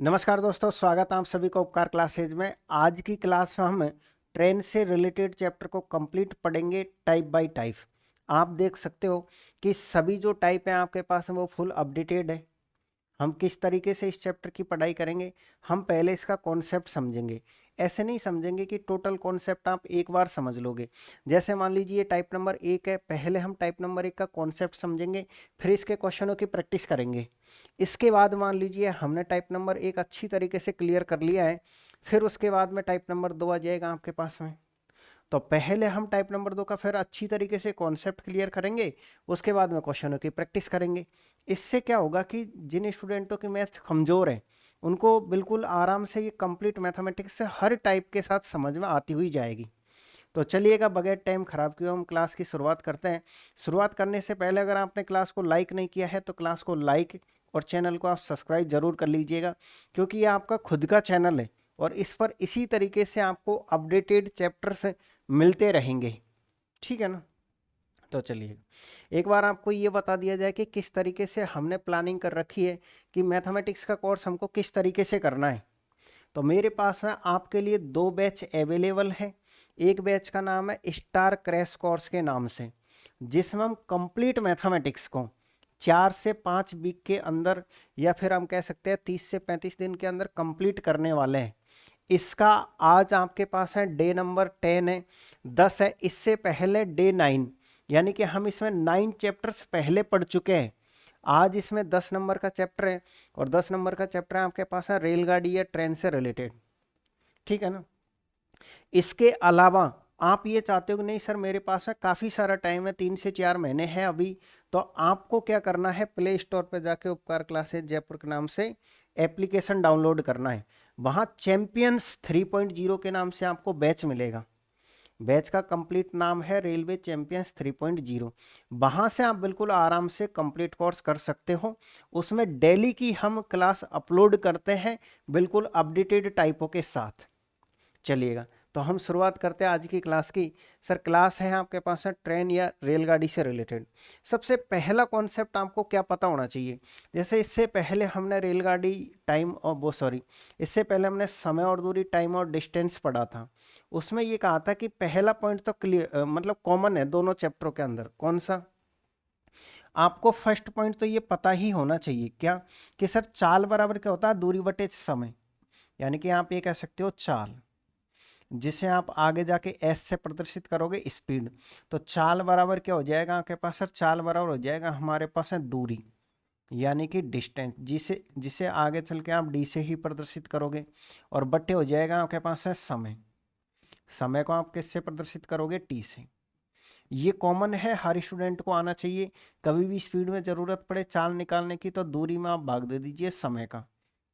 नमस्कार दोस्तों, स्वागत है आप सभी का उपकार क्लासेज में। आज की क्लास में हम ट्रेन से रिलेटेड चैप्टर को कंप्लीट पढ़ेंगे टाइप बाय टाइप। आप देख सकते हो कि सभी जो टाइप है आपके पास है वो फुल अपडेटेड है। हम किस तरीके से इस चैप्टर की पढ़ाई करेंगे, हम पहले इसका कॉन्सेप्ट समझेंगे। ऐसे नहीं समझेंगे कि टोटल कॉन्सेप्ट आप एक बार समझ लोगे। जैसे मान लीजिए टाइप नंबर 1 है, पहले हम टाइप नंबर 1 का कॉन्सेप्ट समझेंगे, फिर इसके क्वेश्चनों की प्रैक्टिस करेंगे। इसके बाद मान लीजिए हमने टाइप नंबर 1 अच्छी तरीके से क्लियर कर लिया है, फिर उसके बाद में टाइप नंबर 2 आ जाएगा आपके पास में। तो पहले हम टाइप नंबर 2 का फिर अच्छी तरीके से कॉन्सेप्ट क्लियर करेंगे, उसके बाद में क्वेश्चनों की प्रैक्टिस करेंगे। इससे क्या होगा कि जिन स्टूडेंटों की मैथ कमज़ोर है उनको बिल्कुल आराम से ये कंप्लीट मैथमेटिक्स से हर टाइप के साथ समझ में आती हुई जाएगी। तो चलिएगा बगैर टाइम खराब किए हम क्लास की शुरुआत करते हैं। शुरुआत करने से पहले अगर आपने क्लास को लाइक नहीं किया है तो क्लास को लाइक और चैनल को आप सब्सक्राइब जरूर कर लीजिएगा, क्योंकि ये आपका खुद का चैनल है और इस पर इसी तरीके से आपको अपडेटेड चैप्टर्स मिलते रहेंगे। ठीक है ना। तो चलिए एक बार आपको ये बता दिया जाए कि किस तरीके से हमने प्लानिंग कर रखी है कि मैथमेटिक्स का कोर्स हमको किस तरीके से करना है। तो मेरे पास में आपके लिए दो बैच अवेलेबल है। एक बैच का नाम है स्टार क्रैश कोर्स के नाम से, जिसमें हम कंप्लीट मैथमेटिक्स को 4 से 5 वीक के अंदर या फिर हम कह सकते हैं 30 से 35 दिन के अंदर कंप्लीट करने वाले हैं। इसका आज आपके पास है डे नंबर 10 है, 10 है। इससे पहले डे 9, यानी कि हम इसमें 9 चैप्टर्स पहले पढ़ चुके हैं। आज इसमें 10 नंबर का चैप्टर है और 10 नंबर का चैप्टर आपके पास है रेलगाड़ी या ट्रेन से रिलेटेड। ठीक है ना। इसके अलावा आप ये चाहते हो कि नहीं सर मेरे पास है काफ़ी सारा टाइम है, 3 से 4 महीने है अभी, तो आपको क्या करना है, प्ले स्टोर पर जाके उपकार क्लासेज जयपुर के नाम से एप्लीकेशन डाउनलोड करना है। वहाँ चैंपियंस 3.0 के नाम से आपको बैच मिलेगा। बैच का कंप्लीट नाम है रेलवे चैंपियंस 3.0। वहाँ से आप बिल्कुल आराम से कंप्लीट कोर्स कर सकते हो। उसमें डेली की हम क्लास अपलोड करते हैं, बिल्कुल अपडेटेड टाइपों के साथ। चलिएगा तो हम शुरुआत करते हैं आज की क्लास की। सर क्लास है आपके पास है ट्रेन या रेलगाड़ी से रिलेटेड। सबसे पहला कॉन्सेप्ट आपको क्या पता होना चाहिए, जैसे इससे पहले हमने रेलगाड़ी टाइम और वो सॉरी इससे पहले हमने समय और दूरी टाइम और डिस्टेंस पढ़ा था। उसमें ये कहा था कि पहला पॉइंट तो क्लियर मतलब कॉमन है दोनों चैप्टरों के अंदर। कौन सा? आपको फर्स्ट पॉइंट तो ये पता ही होना चाहिए क्या, कि सर चाल बराबर क्या होता है, दूरी बटे समय। यानी कि आप ये कह सकते हो चाल, जिसे आप आगे जाके एस से प्रदर्शित करोगे स्पीड। तो चाल बराबर क्या हो जाएगा आपके पास सर, चाल बराबर हो जाएगा हमारे पास है दूरी, यानी कि डिस्टेंस, जिसे जिसे आगे चल के आप डी से ही प्रदर्शित करोगे। और बट्टे हो जाएगा आपके पास है समय, समय को आप किससे प्रदर्शित करोगे, टी से। ये कॉमन है, हर स्टूडेंट को आना चाहिए। कभी भी स्पीड में ज़रूरत पड़े चाल निकालने की तो दूरी में आप भाग दे दीजिए समय का।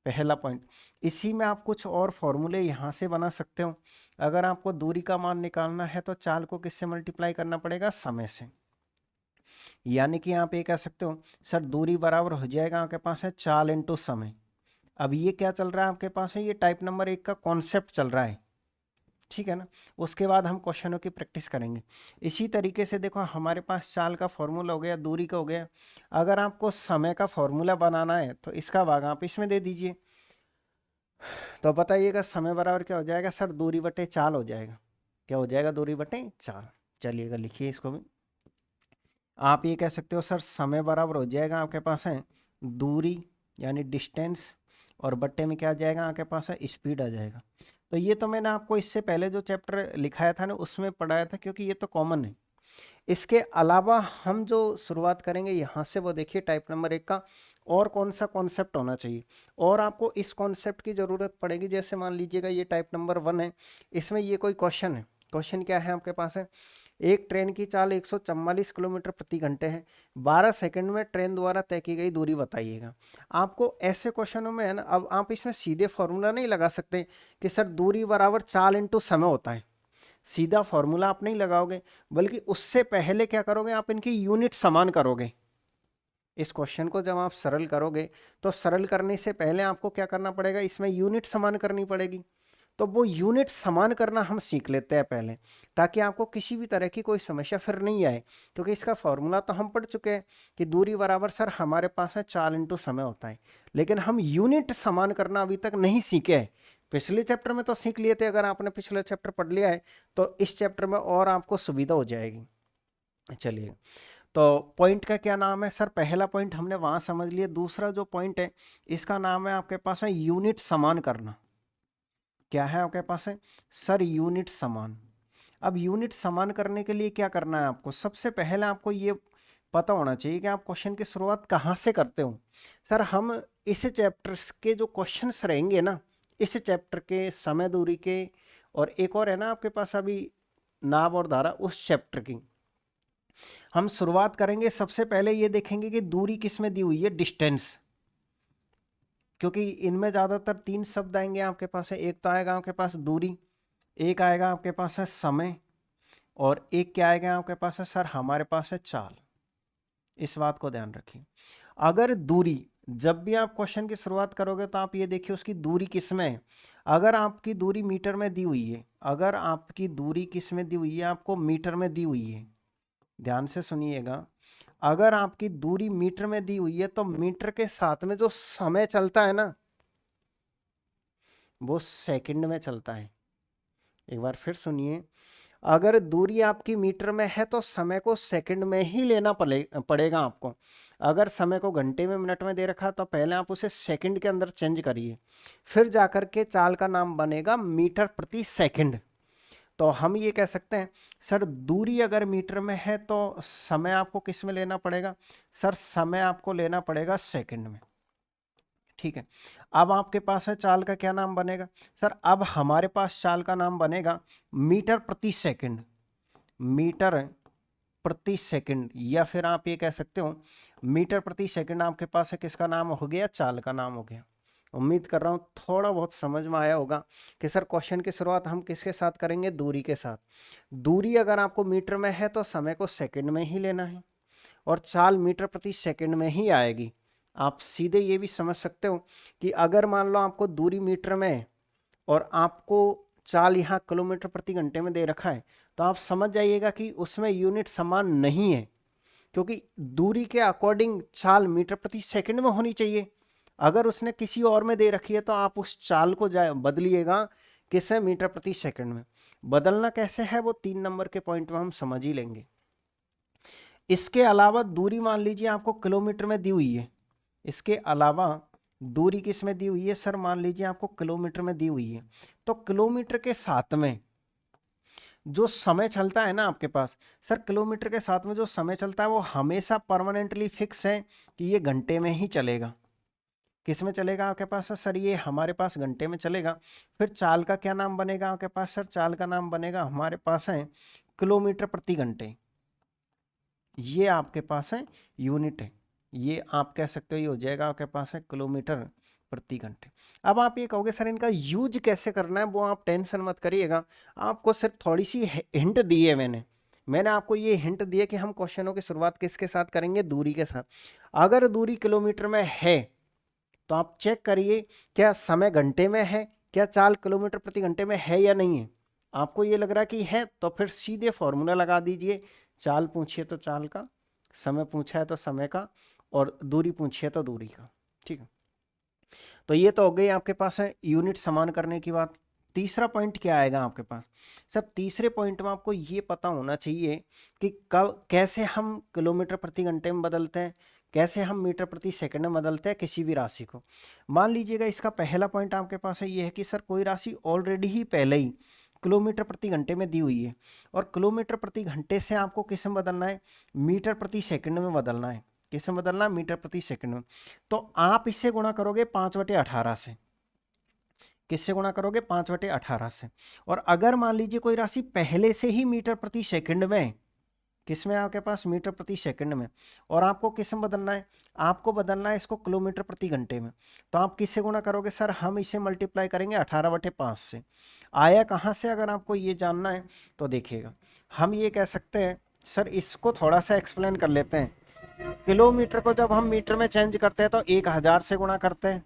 पहला पॉइंट। इसी में आप कुछ और फॉर्मूले यहाँ से बना सकते हो। अगर आपको दूरी का मान निकालना है तो चाल को किससे मल्टीप्लाई करना पड़ेगा, समय से। यानी कि आप ये कह सकते हो सर दूरी बराबर हो जाएगा आपके पास है चाल इंटू समय। अब ये क्या चल रहा है आपके पास है, ये टाइप नंबर 1 का कॉन्सेप्ट चल रहा है। ठीक है ना। उसके बाद हम क्वेश्चनों की प्रैक्टिस करेंगे। इसी तरीके से देखो हमारे पास चाल का फॉर्मूला हो गया, दूरी का हो गया। अगर आपको समय का फॉर्मूला बनाना है तो इसका भाग आप इसमें दे दीजिए। तो बताइएगा समय बराबर क्या हो जाएगा सर, दूरी बटे चाल हो जाएगा। क्या हो जाएगा, दूरी बटे चाल। चलिएगा लिखिए इसको भी। आप ये कह सकते हो सर समय बराबर हो जाएगा आपके पास है दूरी यानी डिस्टेंस, और बट्टे में क्या आ जाएगा आपके पास है स्पीड आ जाएगा। तो ये तो मैंने आपको इससे पहले जो चैप्टर लिखाया था ना उसमें पढ़ाया था, क्योंकि ये तो कॉमन है। इसके अलावा हम जो शुरुआत करेंगे यहाँ से वो देखिए टाइप नंबर 1 का और कौन सा कॉन्सेप्ट होना चाहिए। और आपको इस कॉन्सेप्ट की ज़रूरत पड़ेगी, जैसे मान लीजिएगा ये टाइप नंबर 1 है, इसमें ये कोई क्वेश्चन है। क्वेश्चन क्या है आपके पास है, एक ट्रेन की चाल 144 किलोमीटर प्रति घंटे है, 12 सेकंड में ट्रेन द्वारा तय की गई दूरी बताइएगा। आपको ऐसे क्वेश्चनों में है ना, अब आप इसमें सीधे फॉर्मूला नहीं लगा सकते कि सर दूरी बराबर चाल इंटू समय होता है। सीधा फॉर्मूला आप नहीं लगाओगे, बल्कि उससे पहले क्या करोगे, आप इनकी यूनिट समान करोगे। इस क्वेश्चन को जब आप सरल करोगे तो सरल करने से पहले आपको क्या करना पड़ेगा, इसमें यूनिट समान करनी पड़ेगी। तो वो यूनिट समान करना हम सीख लेते हैं पहले, ताकि आपको किसी भी तरह की कोई समस्या फिर नहीं आए। क्योंकि इसका फॉर्मूला तो हम पढ़ चुके हैं कि दूरी बराबर सर हमारे पास है 4 इंटू समय होता है, लेकिन हम यूनिट समान करना अभी तक नहीं सीखे हैं। पिछले चैप्टर में तो सीख लिए थे, अगर आपने पिछले चैप्टर पढ़ लिया है तो इस चैप्टर में और आपको सुविधा हो जाएगी। चलिए, तो पॉइंट का क्या नाम है सर? पहला पॉइंट हमने वहां समझ लिया। दूसरा जो पॉइंट है इसका नाम है आपके पास है यूनिट समान करना। क्या है आपके पास है सर? यूनिट समान। अब यूनिट समान करने के लिए क्या करना है आपको? सबसे पहले आपको ये पता होना चाहिए कि आप क्वेश्चन की शुरुआत कहाँ से करते हो। सर हम इस चैप्टर के जो क्वेश्चंस रहेंगे ना, इस चैप्टर के, समय दूरी के, और एक और है ना आपके पास अभी नाभ और धारा, उस चैप्टर की हम शुरुआत करेंगे। सबसे पहले ये देखेंगे कि दूरी किस में दी हुई है, डिस्टेंस। क्योंकि इनमें ज्यादातर 3 शब्द आएंगे आपके पास है। एक तो आएगा आपके पास दूरी, एक आएगा आपके पास है समय, और एक क्या आएगा आपके पास है सर? हमारे पास है चाल। इस बात को ध्यान रखिए। अगर दूरी, जब भी आप क्वेश्चन की शुरुआत करोगे तो आप ये देखिए उसकी दूरी किस में है। अगर आपकी दूरी मीटर में दी हुई है, अगर आपकी दूरी किस में दी हुई है, आपको मीटर में दी हुई है, ध्यान से सुनिएगा। अगर आपकी दूरी मीटर में दी हुई है तो मीटर के साथ में जो समय चलता है ना, वो सेकंड में चलता है। एक बार फिर सुनिए, अगर दूरी आपकी मीटर में है तो समय को सेकंड में ही लेना पड़ेगा आपको। अगर समय को घंटे में, मिनट में दे रखा तो पहले आप उसे सेकंड के अंदर चेंज करिए, फिर जाकर के चाल का नाम बनेगा मीटर प्रति सेकंड। तो हम ये कह सकते हैं सर दूरी अगर मीटर में है तो समय आपको किस में लेना पड़ेगा? सर समय आपको लेना पड़ेगा सेकंड में। ठीक है, अब आपके पास है चाल का क्या नाम बनेगा? सर अब हमारे पास चाल का नाम बनेगा मीटर प्रति सेकंड। मीटर प्रति सेकंड, या फिर आप ये कह सकते हो मीटर प्रति सेकंड आपके पास है किसका नाम हो गया? चाल का नाम हो गया। उम्मीद कर रहा हूं थोड़ा बहुत समझ में आया होगा कि सर क्वेश्चन की शुरुआत हम किसके साथ करेंगे? दूरी के साथ। दूरी अगर आपको मीटर में है तो समय को सेकंड में ही लेना है, और चाल मीटर प्रति सेकंड में ही आएगी। आप सीधे ये भी समझ सकते हो कि अगर मान लो आपको दूरी मीटर में है और आपको चाल यहाँ किलोमीटर प्रति घंटे में दे रखा है, तो आप समझ जाइएगा कि उसमें यूनिट समान नहीं है, क्योंकि दूरी के अकॉर्डिंग चाल मीटर प्रति सेकंड में होनी चाहिए। अगर उसने किसी और में दे रखी है तो आप उस चाल को बदलिएगा किससे? मीटर प्रति सेकंड में। बदलना कैसे है वो 3 नंबर के पॉइंट में हम समझ ही लेंगे। इसके अलावा दूरी मान लीजिए आपको किलोमीटर में दी हुई है, इसके अलावा दूरी किस में दी हुई है सर? मान लीजिए आपको किलोमीटर में दी हुई है, तो किलोमीटर के साथ में जो समय चलता है ना आपके पास, सर किलोमीटर के साथ में जो समय चलता है वो हमेशा परमानेंटली फिक्स है कि ये घंटे में ही चलेगा। किस में चलेगा आपके पास सर? ये हमारे पास घंटे में चलेगा। फिर चाल का क्या नाम बनेगा आपके पास सर? चाल का नाम बनेगा हमारे पास है किलोमीटर प्रति घंटे। ये आपके पास है यूनिट है, ये आप कह सकते हो ये हो जाएगा आपके पास है किलोमीटर प्रति घंटे। अब आप ये कहोगे सर इनका यूज कैसे करना है? वो आप टेंशन मत करिएगा, आपको सिर्फ थोड़ी सी हिंट दी है मैंने आपको ये हिंट दिया कि हम क्वेश्चनों की शुरुआत किसके साथ करेंगे? दूरी के साथ। अगर दूरी किलोमीटर में है तो आप चेक करिए क्या समय घंटे में है, क्या चाल किलोमीटर प्रति घंटे में है या नहीं है। आपको ये लग रहा है कि है तो फिर सीधे फॉर्मूला लगा दीजिए। चाल पूछिए तो चाल का, समय पूछा है तो समय का, और दूरी पूछिए तो दूरी का। ठीक है, तो ये तो हो गई आपके पास है यूनिट समान करने की बात। तीसरा पॉइंट क्या आएगा आपके पास? सर तीसरे पॉइंट में आपको ये पता होना चाहिए कि कब कैसे हम किलोमीटर प्रति घंटे में बदलते हैं, कैसे हम मीटर प्रति सेकंड में बदलते हैं किसी भी राशि को। मान लीजिएगा इसका पहला पॉइंट आपके पास है ये है कि सर कोई राशि ऑलरेडी ही पहले ही किलोमीटर प्रति घंटे में दी हुई है, और किलोमीटर प्रति घंटे से आपको किस में बदलना है? मीटर प्रति सेकंड में बदलना है। किस में बदलना है? मीटर प्रति सेकंड में। तो आप इससे गुणा करोगे 5/18 से। किससे गुणा करोगे? 5/18 से। और अगर मान लीजिए कोई राशि पहले से ही मीटर प्रति सेकंड में, किस में आपके पास? मीटर प्रति सेकंड में, और आपको किस में बदलना है? आपको बदलना है इसको किलोमीटर प्रति घंटे में। तो आप किससे गुणा करोगे सर? हम इसे मल्टीप्लाई करेंगे 18/5 से। आया कहाँ से अगर आपको ये जानना है तो देखिएगा, हम ये कह सकते हैं सर, इसको थोड़ा सा एक्सप्लेन कर लेते हैं। किलोमीटर को जब हम मीटर में चेंज करते हैं तो 1000 से गुणा करते हैं,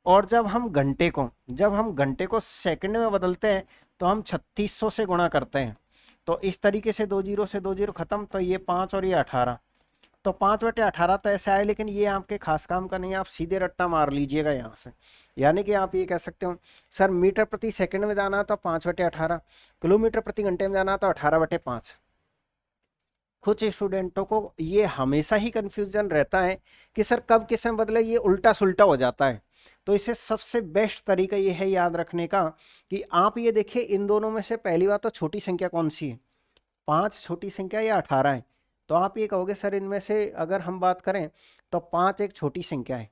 और जब हम घंटे को सेकंड में बदलते हैं तो हम 3600 से गुणा करते हैं। तो इस तरीके से 2 जीरो से 2 जीरो खत्म, तो ये 5 और ये 18, तो 5/18 तो ऐसे आए, लेकिन ये आपके खास काम का नहीं है, आप सीधे रट्टा मार लीजिएगा यहाँ से। यानी कि आप ये कह सकते हो सर मीटर प्रति सेकंड में जाना तो 5/18, किलोमीटर प्रति घंटे में जाना तो 18/5। कुछ स्टूडेंटों को ये हमेशा ही कंफ्यूजन रहता है कि सर कब किस में बदले, ये उल्टा सुल्टा हो जाता है। तो इसे सबसे बेस्ट तरीका ये है याद रखने का कि आप ये देखिए इन दोनों में से पहली बात तो छोटी संख्या कौन सी है, 5 छोटी संख्या या 18 है। तो आप ये कहोगे सर इनमें से अगर हम बात करें तो 5 एक छोटी संख्या है।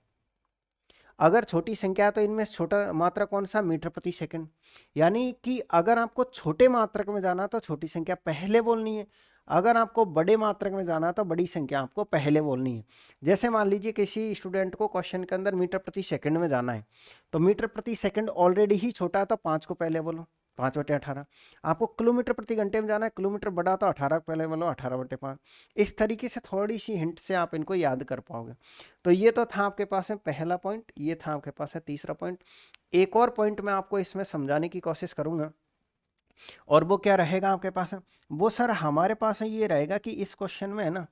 अगर छोटी संख्या है तो इनमें छोटा मात्रा कौन सा, मीटर प्रति सेकंड। यानी कि अगर आपको छोटे मात्रक में जाना तो छोटी संख्या पहले बोलनी है, अगर आपको बड़े मात्रक में जाना तो बड़ी संख्या आपको पहले बोलनी है। जैसे मान लीजिए किसी स्टूडेंट को क्वेश्चन के अंदर मीटर प्रति सेकंड में जाना है, तो मीटर प्रति सेकंड ऑलरेडी ही छोटा है तो 5 को पहले बोलो, 5/18। आपको किलोमीटर प्रति घंटे में जाना है, किलोमीटर बड़ा तो 18 पहले बोलो, 18/5। इस तरीके से थोड़ी सी हिंट से आप इनको याद कर पाओगे। तो ये तो था आपके पास है पहला पॉइंट, ये था आपके पास है तीसरा पॉइंट। एक और पॉइंट मैं आपको इसमें समझाने की कोशिश करूंगा, और वो क्या रहेगा आपके पास है, वो सर हमारे पास है ये रहेगा कि इस क्वेश्चन में है ना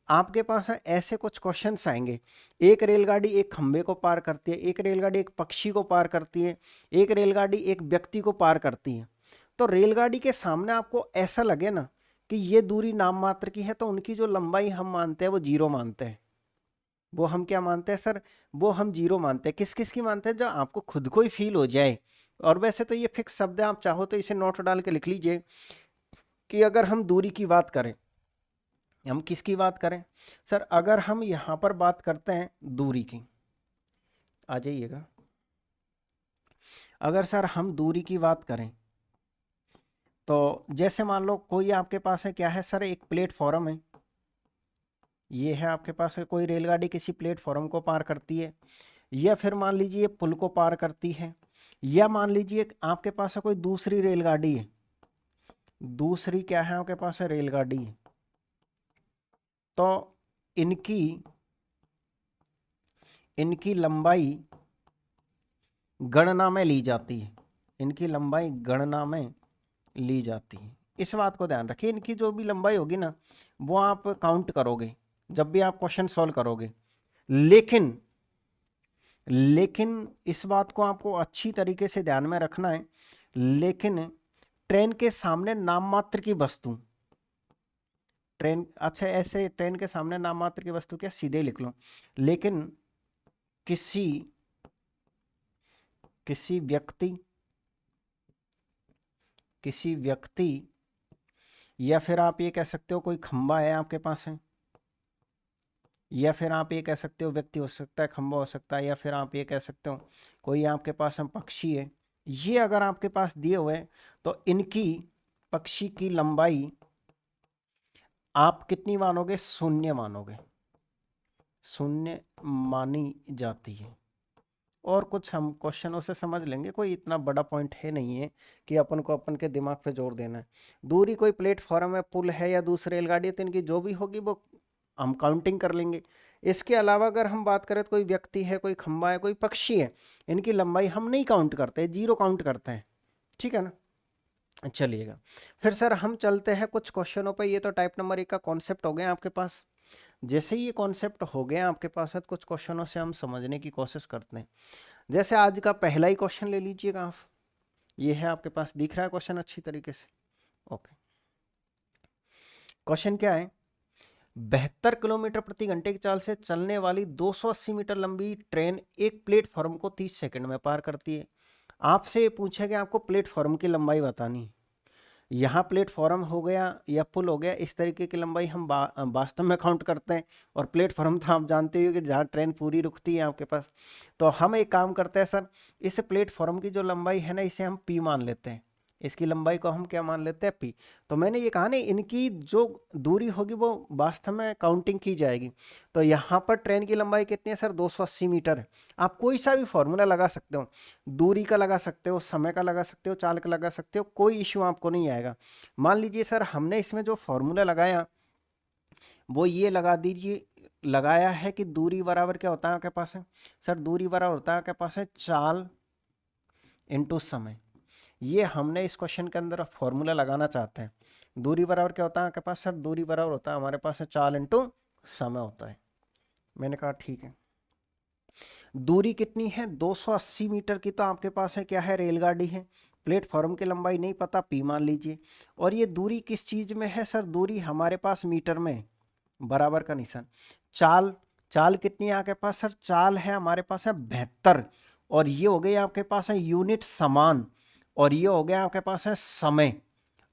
आपके पास है ऐसे कुछ क्वेश्चंस आएंगे, एक रेलगाड़ी एक खंबे को पार करती है, एक रेलगाड़ी एक पक्षी को पार करती है, एक रेलगाड़ी एक व्यक्ति को पार करती है। तो रेलगाड़ी के सामने आपको ऐसा लगे ना कि ये दूरी नाम मात्र की है, तो उनकी जो लंबाई हम मानते हैं वो 0 मानते हैं। वो हम क्या मानते हैं सर, वो हम 0 मानते हैं। किस किस की मानते हैं, जो आपको खुद को ही फील हो जाए। और वैसे तो ये फिक्स शब्द है, आप चाहो तो इसे नोट डाल के लिख लीजिए कि अगर हम दूरी की बात करें, हम किसकी बात करें सर, अगर हम यहां पर बात करते हैं दूरी की, आ जाइएगा, अगर सर हम दूरी की बात करें तो जैसे मान लो कोई आपके पास है, क्या है सर, एक प्लेटफॉर्म है, ये है आपके पास है, कोई रेलगाड़ी किसी प्लेटफॉर्म को पार करती है, या फिर मान लीजिए पुल को पार करती है, या मान लीजिए आपके पास है कोई दूसरी रेलगाड़ी है, दूसरी क्या है आपके पास है रेलगाड़ी, तो इनकी इनकी लंबाई गणना में ली जाती है, इनकी लंबाई गणना में ली जाती है। इस बात को ध्यान रखिए, इनकी जो भी लंबाई होगी ना वो आप काउंट करोगे जब भी आप क्वेश्चन सॉल्व करोगे। लेकिन लेकिन इस बात को आपको अच्छी तरीके से ध्यान में रखना है, लेकिन ट्रेन के सामने नाम मात्र की वस्तु, ट्रेन, अच्छा ऐसे ट्रेन के सामने नाम मात्र की वस्तु क्या, सीधे लिख लो, लेकिन किसी किसी व्यक्ति किसी व्यक्ति या फिर आप ये कह सकते हो कोई खंबा है आपके पास है, या फिर आप ये कह सकते हो व्यक्ति हो सकता है, खंबा हो सकता है, या फिर आप ये कह सकते हो कोई आपके पास हम पक्षी है, ये अगर आपके पास दिए हुए हैं तो इनकी पक्षी की लंबाई आप कितनी मानोगे, 0 मानोगे, 0 मानी जाती है। और कुछ हम क्वेश्चनों से समझ लेंगे, कोई इतना बड़ा पॉइंट है नहीं है कि अपन को अपन के दिमाग पे जोर देना है। दूरी कोई प्लेटफॉर्म है, पुल है या दूसरी रेलगाड़ी है, तो इनकी जो भी होगी वो हम काउंटिंग कर लेंगे। इसके अलावा अगर हम बात करें तो कोई व्यक्ति है, कोई खंबा है, कोई पक्षी है, इनकी लंबाई हम नहीं काउंट करते, 0 काउंट करते हैं। ठीक है ना, चलिएगा फिर सर हम चलते हैं कुछ क्वेश्चनों पे। ये तो टाइप नंबर 1 का कॉन्सेप्ट हो गया आपके पास। जैसे ही ये कॉन्सेप्ट हो गया आपके पास है, कुछ क्वेश्चनों से हम समझने की कोशिश करते हैं। जैसे आज का पहला ही क्वेश्चन ले लीजिएगा आप, ये है आपके पास, दिख रहा है क्वेश्चन अच्छी तरीके से, ओके। क्वेश्चन क्या है, 72 किलोमीटर प्रति घंटे की चाल से चलने वाली 280 मीटर लंबी ट्रेन एक प्लेटफॉर्म को 30 सेकंड में पार करती है। आपसे ये पूछा कि आपको प्लेटफॉर्म की लंबाई बतानी है। यहाँ प्लेटफॉर्म हो गया या पुल हो गया, इस तरीके की लंबाई हम वास्तव में काउंट करते हैं। और प्लेटफॉर्म तो आप जानते हो कि जहाँ ट्रेन पूरी रुकती है आपके पास। तो हम एक काम करते हैं सर, इस प्लेटफॉर्म की जो लंबाई है ना, इसे हम पी मान लेते हैं, इसकी लंबाई को हम क्या मान लेते हैं, पी। तो मैंने ये कहा ना, इनकी जो दूरी होगी वो वास्तव में काउंटिंग की जाएगी। तो यहाँ पर ट्रेन की लंबाई कितनी है सर, 280 मीटर है। आप कोई सा भी फॉर्मूला लगा सकते हो, दूरी का लगा सकते हो, समय का लगा सकते हो, चाल का लगा सकते हो, कोई इश्यू आपको नहीं आएगा। मान लीजिए सर हमने इसमें जो फॉर्मूला लगाया वो ये लगा दीजिए, लगाया है कि दूरी बराबर क्या होता है आपके पास है, सर दूरी बराबर होता है आपके पास है चाल इंटू समय। ये हमने इस क्वेश्चन के अंदर फॉर्मूला लगाना चाहते हैं। दूरी बराबर क्या होता है आपके पास, सर दूरी बराबर होता है हमारे पास है चाल इंटू समय होता है। मैंने कहा ठीक है। दूरी कितनी है 280 मीटर की, तो आपके पास है क्या है, रेलगाड़ी है। प्लेटफॉर्म की लंबाई नहीं पता, पी मान लीजिए। और ये दूरी किस चीज में है, सर दूरी हमारे पास मीटर में, बराबर का निशान। चाल, चाल कितनी है आपके पास, सर चाल है हमारे पास है 72। और ये हो गई आपके पास है यूनिट समान, और ये हो गया आपके पास है समय।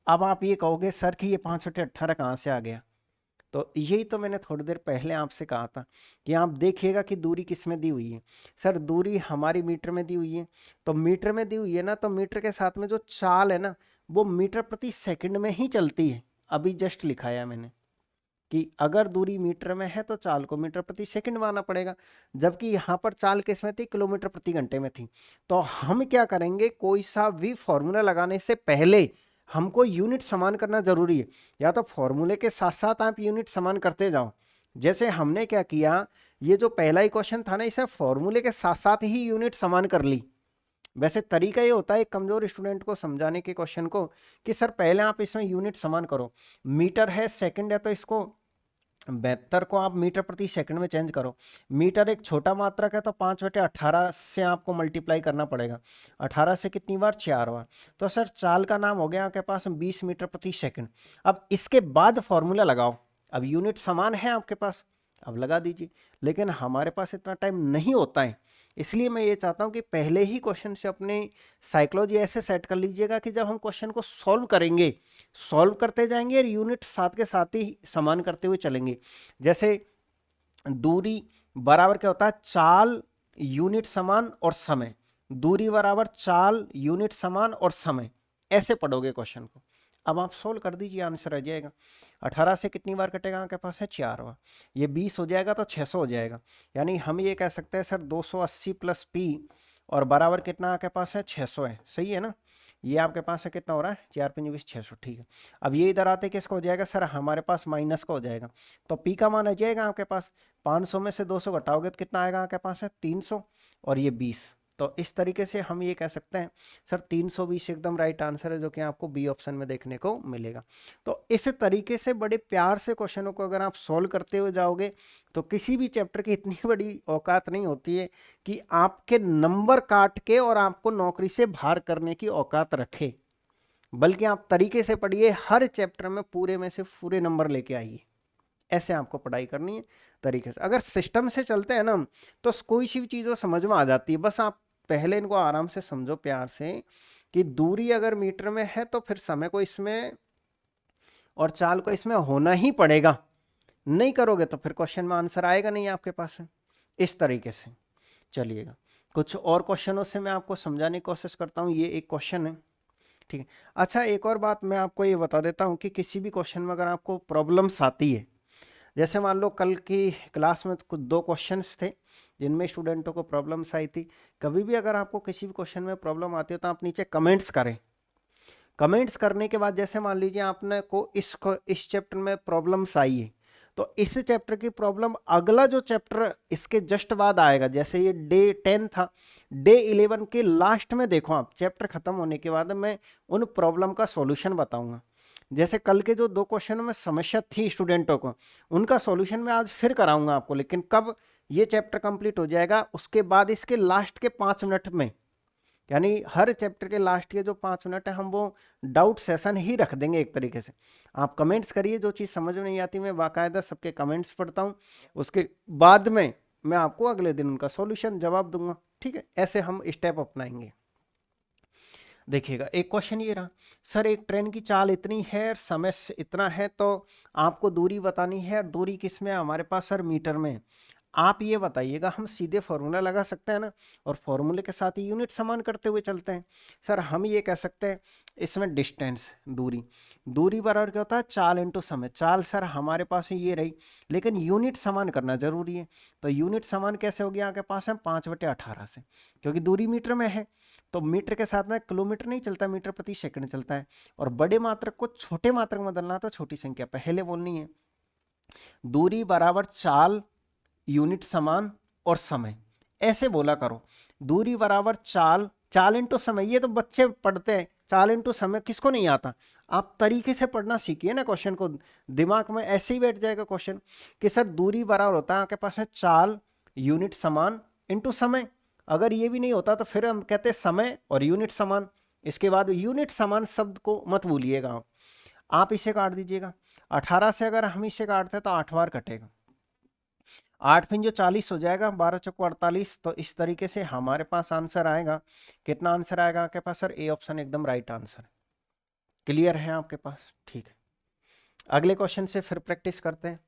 अब आप ये कहोगे सर कि ये 5/18 कहाँ से आ गया, तो यही तो मैंने थोड़ी देर पहले आपसे कहा था कि आप देखिएगा कि दूरी किस में दी हुई है। सर दूरी हमारी मीटर में दी हुई है, तो मीटर में दी हुई है ना, तो मीटर के साथ में जो चाल है ना वो मीटर प्रति सेकंड में ही चलती है। अभी जस्ट लिखाया मैंने कि अगर दूरी मीटर में है तो चाल को मीटर प्रति सेकंड मानना पड़ेगा, जबकि यहाँ पर चाल किस में थी, किलोमीटर प्रति घंटे में थी। तो हम क्या करेंगे, कोई सा भी फॉर्मूला लगाने से पहले हमको यूनिट समान करना जरूरी है। या तो फॉर्मूले के साथ साथ आप यूनिट समान करते जाओ। जैसे हमने क्या किया, ये जो पहला ही क्वेश्चन था ना, इसे फॉर्मूले के साथ साथ ही यूनिट समान कर ली। वैसे तरीका ये होता है एक कमजोर स्टूडेंट को समझाने के क्वेश्चन को कि सर पहले आप इसमें यूनिट समान करो। मीटर है सेकंड है, तो इसको 72 को आप मीटर प्रति सेकंड में चेंज करो। मीटर एक छोटा मात्रक है, तो 5/18 से आपको मल्टीप्लाई करना पड़ेगा। 18 से कितनी बार, 4 बार। तो सर चाल का नाम हो गया आपके पास 20 मीटर प्रति सेकंड। अब इसके बाद फॉर्मूला लगाओ। अब यूनिट समान है आपके पास, अब लगा दीजिए। लेकिन हमारे पास इतना टाइम नहीं होता है, इसलिए मैं ये चाहता हूँ कि पहले ही क्वेश्चन से अपनी साइकोलॉजी ऐसे सेट कर लीजिएगा कि जब हम क्वेश्चन को सॉल्व करेंगे, सॉल्व करते जाएंगे और यूनिट साथ के साथ ही समान करते हुए चलेंगे। जैसे दूरी बराबर क्या होता है, चाल यूनिट समान और समय। दूरी बराबर चाल यूनिट समान और समय, ऐसे पढ़ोगे क्वेश्चन को। अब आप सोल्व कर दीजिए, आंसर आ जाएगा। 18 से कितनी बार कटेगा आपके पास है, 4 बार। ये 20 हो जाएगा तो 600 हो जाएगा। यानी हम ये कह सकते हैं सर 280 प्लस पी और बराबर कितना आपके पास है, 600 है। सही है ना। ये आपके पास है कितना हो रहा है, 4×5 600, ठीक है। अब ये इधर आते किसका हो जाएगा, सर हमारे पास माइनस का हो जाएगा। तो पी का मान आ जाएगा आपके पास, 500 में से 200 घटाओगे तो कितना आएगा आपके पास है, 300। और ये 20। तो इस तरीके से हम ये कह सकते हैं सर 320 एकदम राइट आंसर है, जो कि आपको बी ऑप्शन में देखने को मिलेगा। तो इस तरीके से बड़े प्यार से क्वेश्चनों को अगर आप सॉल्व करते हुए जाओगे तो किसी भी चैप्टर की इतनी बड़ी औकात नहीं होती है कि आपके नंबर काट के और आपको नौकरी से बाहर करने की औकात रखे। बल्कि आप तरीके से पढ़िए, हर चैप्टर में पूरे में से पूरे नंबर लेके आइए। ऐसे आपको पढ़ाई करनी है तरीके से। अगर सिस्टम से चलते हैं ना तो कोई सी भी चीज़ वो समझ में आ जाती है। बस आप पहले इनको आराम से समझो प्यार से कि दूरी अगर मीटर में है तो फिर समय को इसमें और चाल को इसमें होना ही पड़ेगा। नहीं करोगे तो फिर क्वेश्चन में आंसर आएगा नहीं आपके पास है। इस तरीके से चलिएगा। कुछ और क्वेश्चनों से मैं आपको समझाने की कोशिश करता हूँ। ये एक क्वेश्चन है, ठीक है। अच्छा एक और बात मैं आपको ये बता देता हूँ कि किसी भी क्वेश्चन में अगर आपको प्रॉब्लम्स आती है, जैसे मान लो कल की क्लास में कुछ 2 क्वेश्चंस थे जिनमें स्टूडेंटों को प्रॉब्लम्स आई थी। कभी भी अगर आपको किसी भी क्वेश्चन में प्रॉब्लम आती है तो आप नीचे कमेंट्स करें। कमेंट्स करने के बाद जैसे मान लीजिए आपने को इस चैप्टर में प्रॉब्लम्स आई है, तो इस चैप्टर की प्रॉब्लम अगला जो चैप्टर इसके जस्ट बाद आएगा, जैसे ये डे 10 था, डे 11 के लास्ट में देखो आप, चैप्टर खत्म होने के बाद मैं उन प्रॉब्लम का सॉल्यूशन बताऊंगा। जैसे कल के जो 2 क्वेश्चन में समस्या थी स्टूडेंटों को, उनका सॉल्यूशन मैं आज फिर कराऊंगा आपको। लेकिन कब, ये चैप्टर कंप्लीट हो जाएगा उसके बाद इसके लास्ट के 5 मिनट में, यानी हर चैप्टर के लास्ट के जो 5 मिनट है हम वो डाउट सेशन ही रख देंगे एक तरीके से। आप कमेंट्स करिए, जो चीज़ समझ में नहीं आती मैं बाकायदा सबके कमेंट्स पढ़ता हूँ, उसके बाद में मैं आपको अगले दिन उनका सॉल्यूशन जवाब दूंगा। ठीक है, ऐसे हम स्टेप अपनाएंगे। देखिएगा एक क्वेश्चन ये रहा, सर एक ट्रेन की चाल इतनी है और समय इतना है, तो आपको दूरी बतानी है। दूरी किस में है हमारे पास, सर मीटर में। आप ये बताइएगा, हम सीधे फॉर्मूला लगा सकते हैं ना, और फॉर्मूले के साथ ही यूनिट समान करते हुए चलते हैं। सर हम ये कह सकते हैं इसमें डिस्टेंस, दूरी, दूरी बराबर क्या होता है, चाल इंटू समय। चाल सर हमारे पास ये रही, लेकिन यूनिट समान करना जरूरी है। तो यूनिट समान कैसे होगी आपके पास है, 5/18 से, क्योंकि दूरी मीटर में है। तो मीटर के साथ में किलोमीटर नहीं चलता, मीटर प्रति सेकंड चलता है। और बड़े मात्रक को छोटे मात्रक में बदलना तो छोटी संख्या पहले बोलनी है। दूरी बराबर चाल यूनिट समान और समय, ऐसे बोला करो। दूरी बराबर चाल, चाल इंटू समय, ये तो बच्चे पढ़ते हैं, चाल इंटू समय किसको नहीं आता। आप तरीके से पढ़ना सीखिए ना, क्वेश्चन को दिमाग में ऐसे ही बैठ जाएगा क्वेश्चन कि सर दूरी बराबर होता है आपके पास है चाल यूनिट समान इंटू समय। अगर ये भी नहीं होता तो फिर हम कहते हैं समय और यूनिट समान। इसके बाद यूनिट समान शब्द को मत भूलिएगा आप इसे काट दीजिएगा। 18 से अगर हम इसे काटते हैं तो 8 बार कटेगा, 8 फिर जो 40 हो जाएगा, 12 चौक 48। तो इस तरीके से हमारे पास आंसर आएगा, कितना आंसर आएगा आपके पास सर, ए ऑप्शन एकदम राइट आंसर। क्लियर है आपके पास, ठीक है। अगले क्वेश्चन से फिर प्रैक्टिस करते हैं।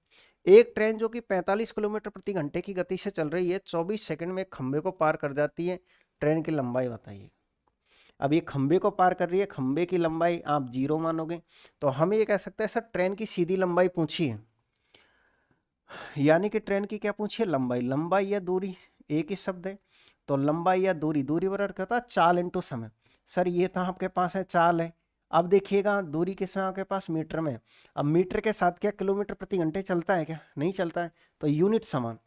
एक ट्रेन जो कि 45 किलोमीटर प्रति घंटे की गति से चल रही है 24 सेकंड में खंबे को पार कर जाती है, ट्रेन की लंबाई बताइए। अब ये खंबे को पार कर रही है, खंबे की लंबाई आप 0 मानोगे, तो हम ये कह सकते हैं सर ट्रेन की सीधी लंबाई पूछी है, यानी कि ट्रेन की क्या पूछी है, लंबाई। लंबाई या दूरी एक ही शब्द है, तो लंबाई या दूरी, दूरी बराबर क्या था, चाल इंटू समय। सर ये तो आपके पास है चाल है। अब देखिएगा दूरी किस में आपके पास, मीटर में। अब मीटर के साथ क्या किलोमीटर प्रति घंटे चलता है क्या, नहीं चलता है, तो यूनिट समान।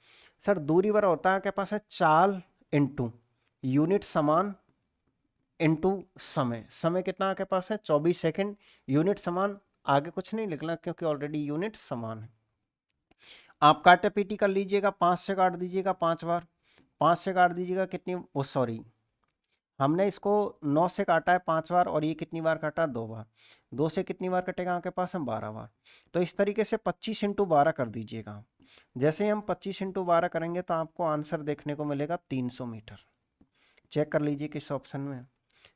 सर दूरी बराबर होता है आपके पास है चाल इंटू यूनिट समान इंटू समय। समय कितना आपके पास है 24 सेकंड, यूनिट समान, आगे कुछ नहीं लिखना क्योंकि ऑलरेडी यूनिट समान है। आप काटे पीटी कर लीजिएगा, 5 से काट दीजिएगा 5 बार, 5 से काट दीजिएगा कितनी, वो सॉरी हमने इसको 9 से काटा है 5 बार, और ये कितनी बार काटा, 2 बार। 2 से कितनी बार कटेगा आपके पास है 12 बार। तो इस तरीके से 25 इंटू 12 कर दीजिएगा। जैसे ही हम 25 इंटू 12 करेंगे तो आपको आंसर देखने को मिलेगा 300 मीटर। चेक कर लीजिए किस ऑप्शन में।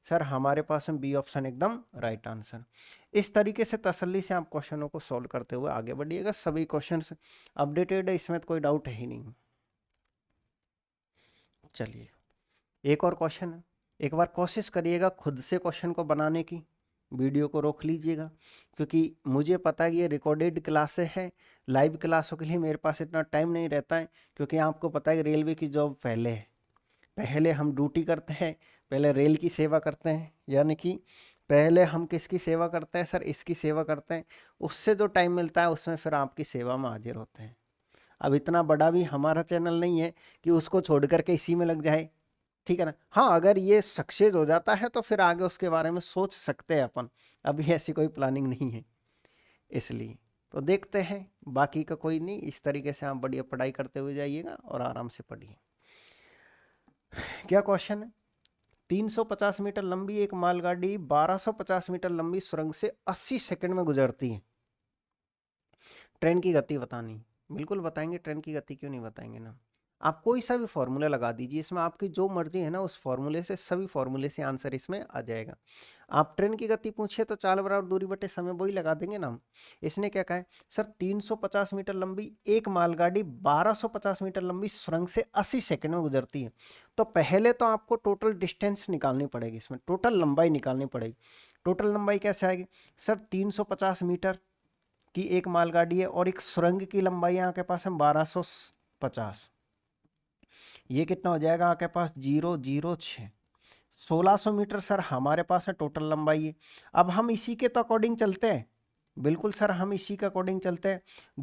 सर हमारे पास है बी ऑप्शन एकदम राइट आंसर। इस तरीके से तसल्ली से आप क्वेश्चनों को सॉल्व करते हुए आगे बढ़िएगा। सभी क्वेश्चंस अपडेटेड है, इसमें तो कोई डाउट है ही नहीं। चलिए एक और क्वेश्चन है, एक बार कोशिश करिएगा खुद से क्वेश्चन को बनाने की, वीडियो को रोक लीजिएगा, क्योंकि मुझे पता है ये रिकॉर्डेड क्लासें हैं, लाइव क्लासों के लिए मेरे पास इतना टाइम नहीं रहता है, क्योंकि आपको पता है रेलवे की जॉब पहले है, पहले हम ड्यूटी करते हैं, पहले रेल की सेवा करते हैं, यानी कि पहले हम किसकी सेवा करते हैं सर, इसकी सेवा करते हैं, उससे जो टाइम मिलता है उसमें फिर आपकी सेवा में हाजिर होते हैं। अब इतना बड़ा भी हमारा चैनल नहीं है कि उसको छोड़ करके इसी में लग जाए, ठीक है ना। हाँ अगर ये सक्सेस हो जाता है तो फिर आगे उसके बारे में सोच सकते हैं अपन, अभी ऐसी कोई प्लानिंग नहीं है, इसलिए तो देखते हैं, बाकी का कोई नहीं। इस तरीके से आप बढ़िया पढ़ाई करते हुए जाइएगा और आराम से पढ़िए। क्या क्वेश्चन है, 350 मीटर लंबी एक मालगाड़ी 1250 मीटर लंबी सुरंग से 80 सेकंड में गुजरती है, ट्रेन की गति बतानी। बिल्कुल बताएंगे, ट्रेन की गति क्यों नहीं बताएंगे ना। आप कोई सा भी फॉर्मूला लगा दीजिए, इसमें आपकी जो मर्जी है ना उस फॉर्मूले से, सभी फॉर्मूले से आंसर इसमें आ जाएगा। आप ट्रेन की गति पूछिए तो चाल बराबर दूरी बटे समय, वही लगा देंगे ना हम। इसने क्या कहा है सर, 350 मीटर लंबी एक मालगाड़ी 1250 मीटर लंबी सुरंग से 80 सेकंड में गुजरती है। तो पहले तो आपको टोटल डिस्टेंस निकालनी पड़ेगी, इसमें टोटल लंबाई निकालनी पड़ेगी। टोटल लंबाई कैसे आएगी सर, 350 मीटर की एक मालगाड़ी है और एक सुरंग की लंबाई आपके पास है 1250, ये कितना हो जाएगा आपके पास 006, 1600 मीटर सर हमारे पास है टोटल लंबाई है। अब हम इसी के तो अकॉर्डिंग चलते हैं, बिल्कुल सर हम इसी के अकॉर्डिंग चलते हैं।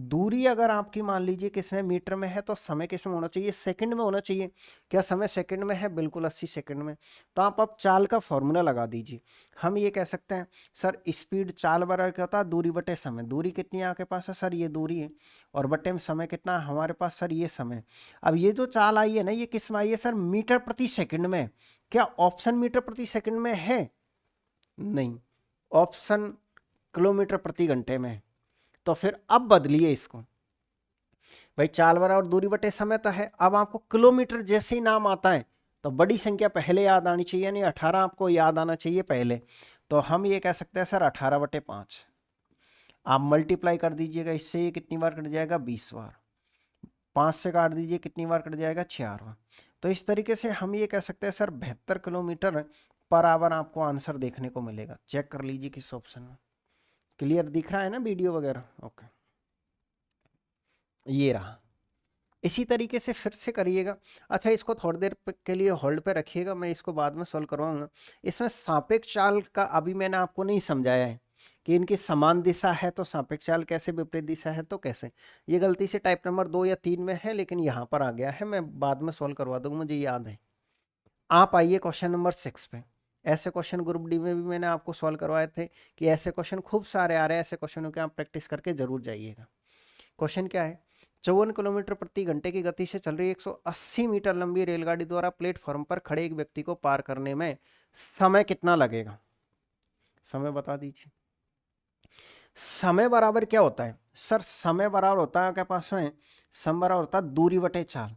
दूरी अगर आपकी मान लीजिए किसमें मीटर में है तो समय किसमें होना चाहिए, सेकंड में होना चाहिए। क्या समय सेकंड में है, बिल्कुल 80 सेकंड में। तो आप अब चाल का फॉर्मूला लगा दीजिए। हम ये कह सकते हैं सर स्पीड चाल बराबर क्या होता है, दूरी बटे समय। दूरी कितनी है आपके पास है सर, ये दूरी है, और बटे में समय कितना है हमारे पास सर, ये समय। अब ये जो चाल आई है ना, ये किस में आई है सर, मीटर प्रति सेकंड में। क्या ऑप्शन मीटर प्रति सेकंड में है, नहीं, ऑप्शन किलोमीटर प्रति घंटे में। तो फिर अब बदलिए इसको, भाई चाल बराबर दूरी बटे समय तो है, अब आपको किलोमीटर जैसे ही नाम आता है तो बड़ी संख्या पहले याद आनी चाहिए, यानी 18 आपको याद आना चाहिए पहले। तो हम ये कह सकते हैं सर 18/5। आप मल्टीप्लाई कर दीजिएगा इससे, ये कितनी बार कट जाएगा 20 बार, 5 से काट दीजिए कितनी बार कट जाएगा 4 बार। तो इस तरीके से हम ये कह सकते हैं सर 72 किलोमीटर पर आवर आपको आंसर देखने को मिलेगा। चेक कर लीजिए किस ऑप्शन में। क्लियर दिख रहा है ना वीडियो वगैरह, ओके। ये रहा, इसी तरीके से फिर से करिएगा। अच्छा इसको थोड़ी देर के लिए होल्ड पे रखिएगा, मैं इसको बाद में सॉल्व करवाऊंगा। इसमें सापेक्ष चाल का अभी मैंने आपको नहीं समझाया है, कि इनकी समान दिशा है तो सापेक्ष चाल कैसे, विपरीत दिशा है तो कैसे। ये गलती से टाइप नंबर 2 या 3 में है, लेकिन यहाँ पर आ गया है, मैं बाद में सॉल्व करवा दूंगा, मुझे याद है। आप आइए क्वेश्चन नंबर 6 पे। ऐसे क्वेश्चन ग्रुप डी में भी मैंने आपको सॉल्व करवाए थे कि ऐसे क्वेश्चन खूब सारे आ रहे हैं, ऐसे क्वेश्चनों के आप प्रैक्टिस करके जरूर जाइएगा। क्वेश्चन क्या है, 54 किलोमीटर प्रति घंटे की गति से चल रही 180 मीटर लंबी रेलगाड़ी द्वारा प्लेटफॉर्म पर खड़े एक व्यक्ति को पार करने में समय कितना लगेगा। समय बता दीजिए। समय बराबर क्या होता है सर, समय बराबर होता है आपके पास में, समय बराबर होता है दूरी बटे चाल।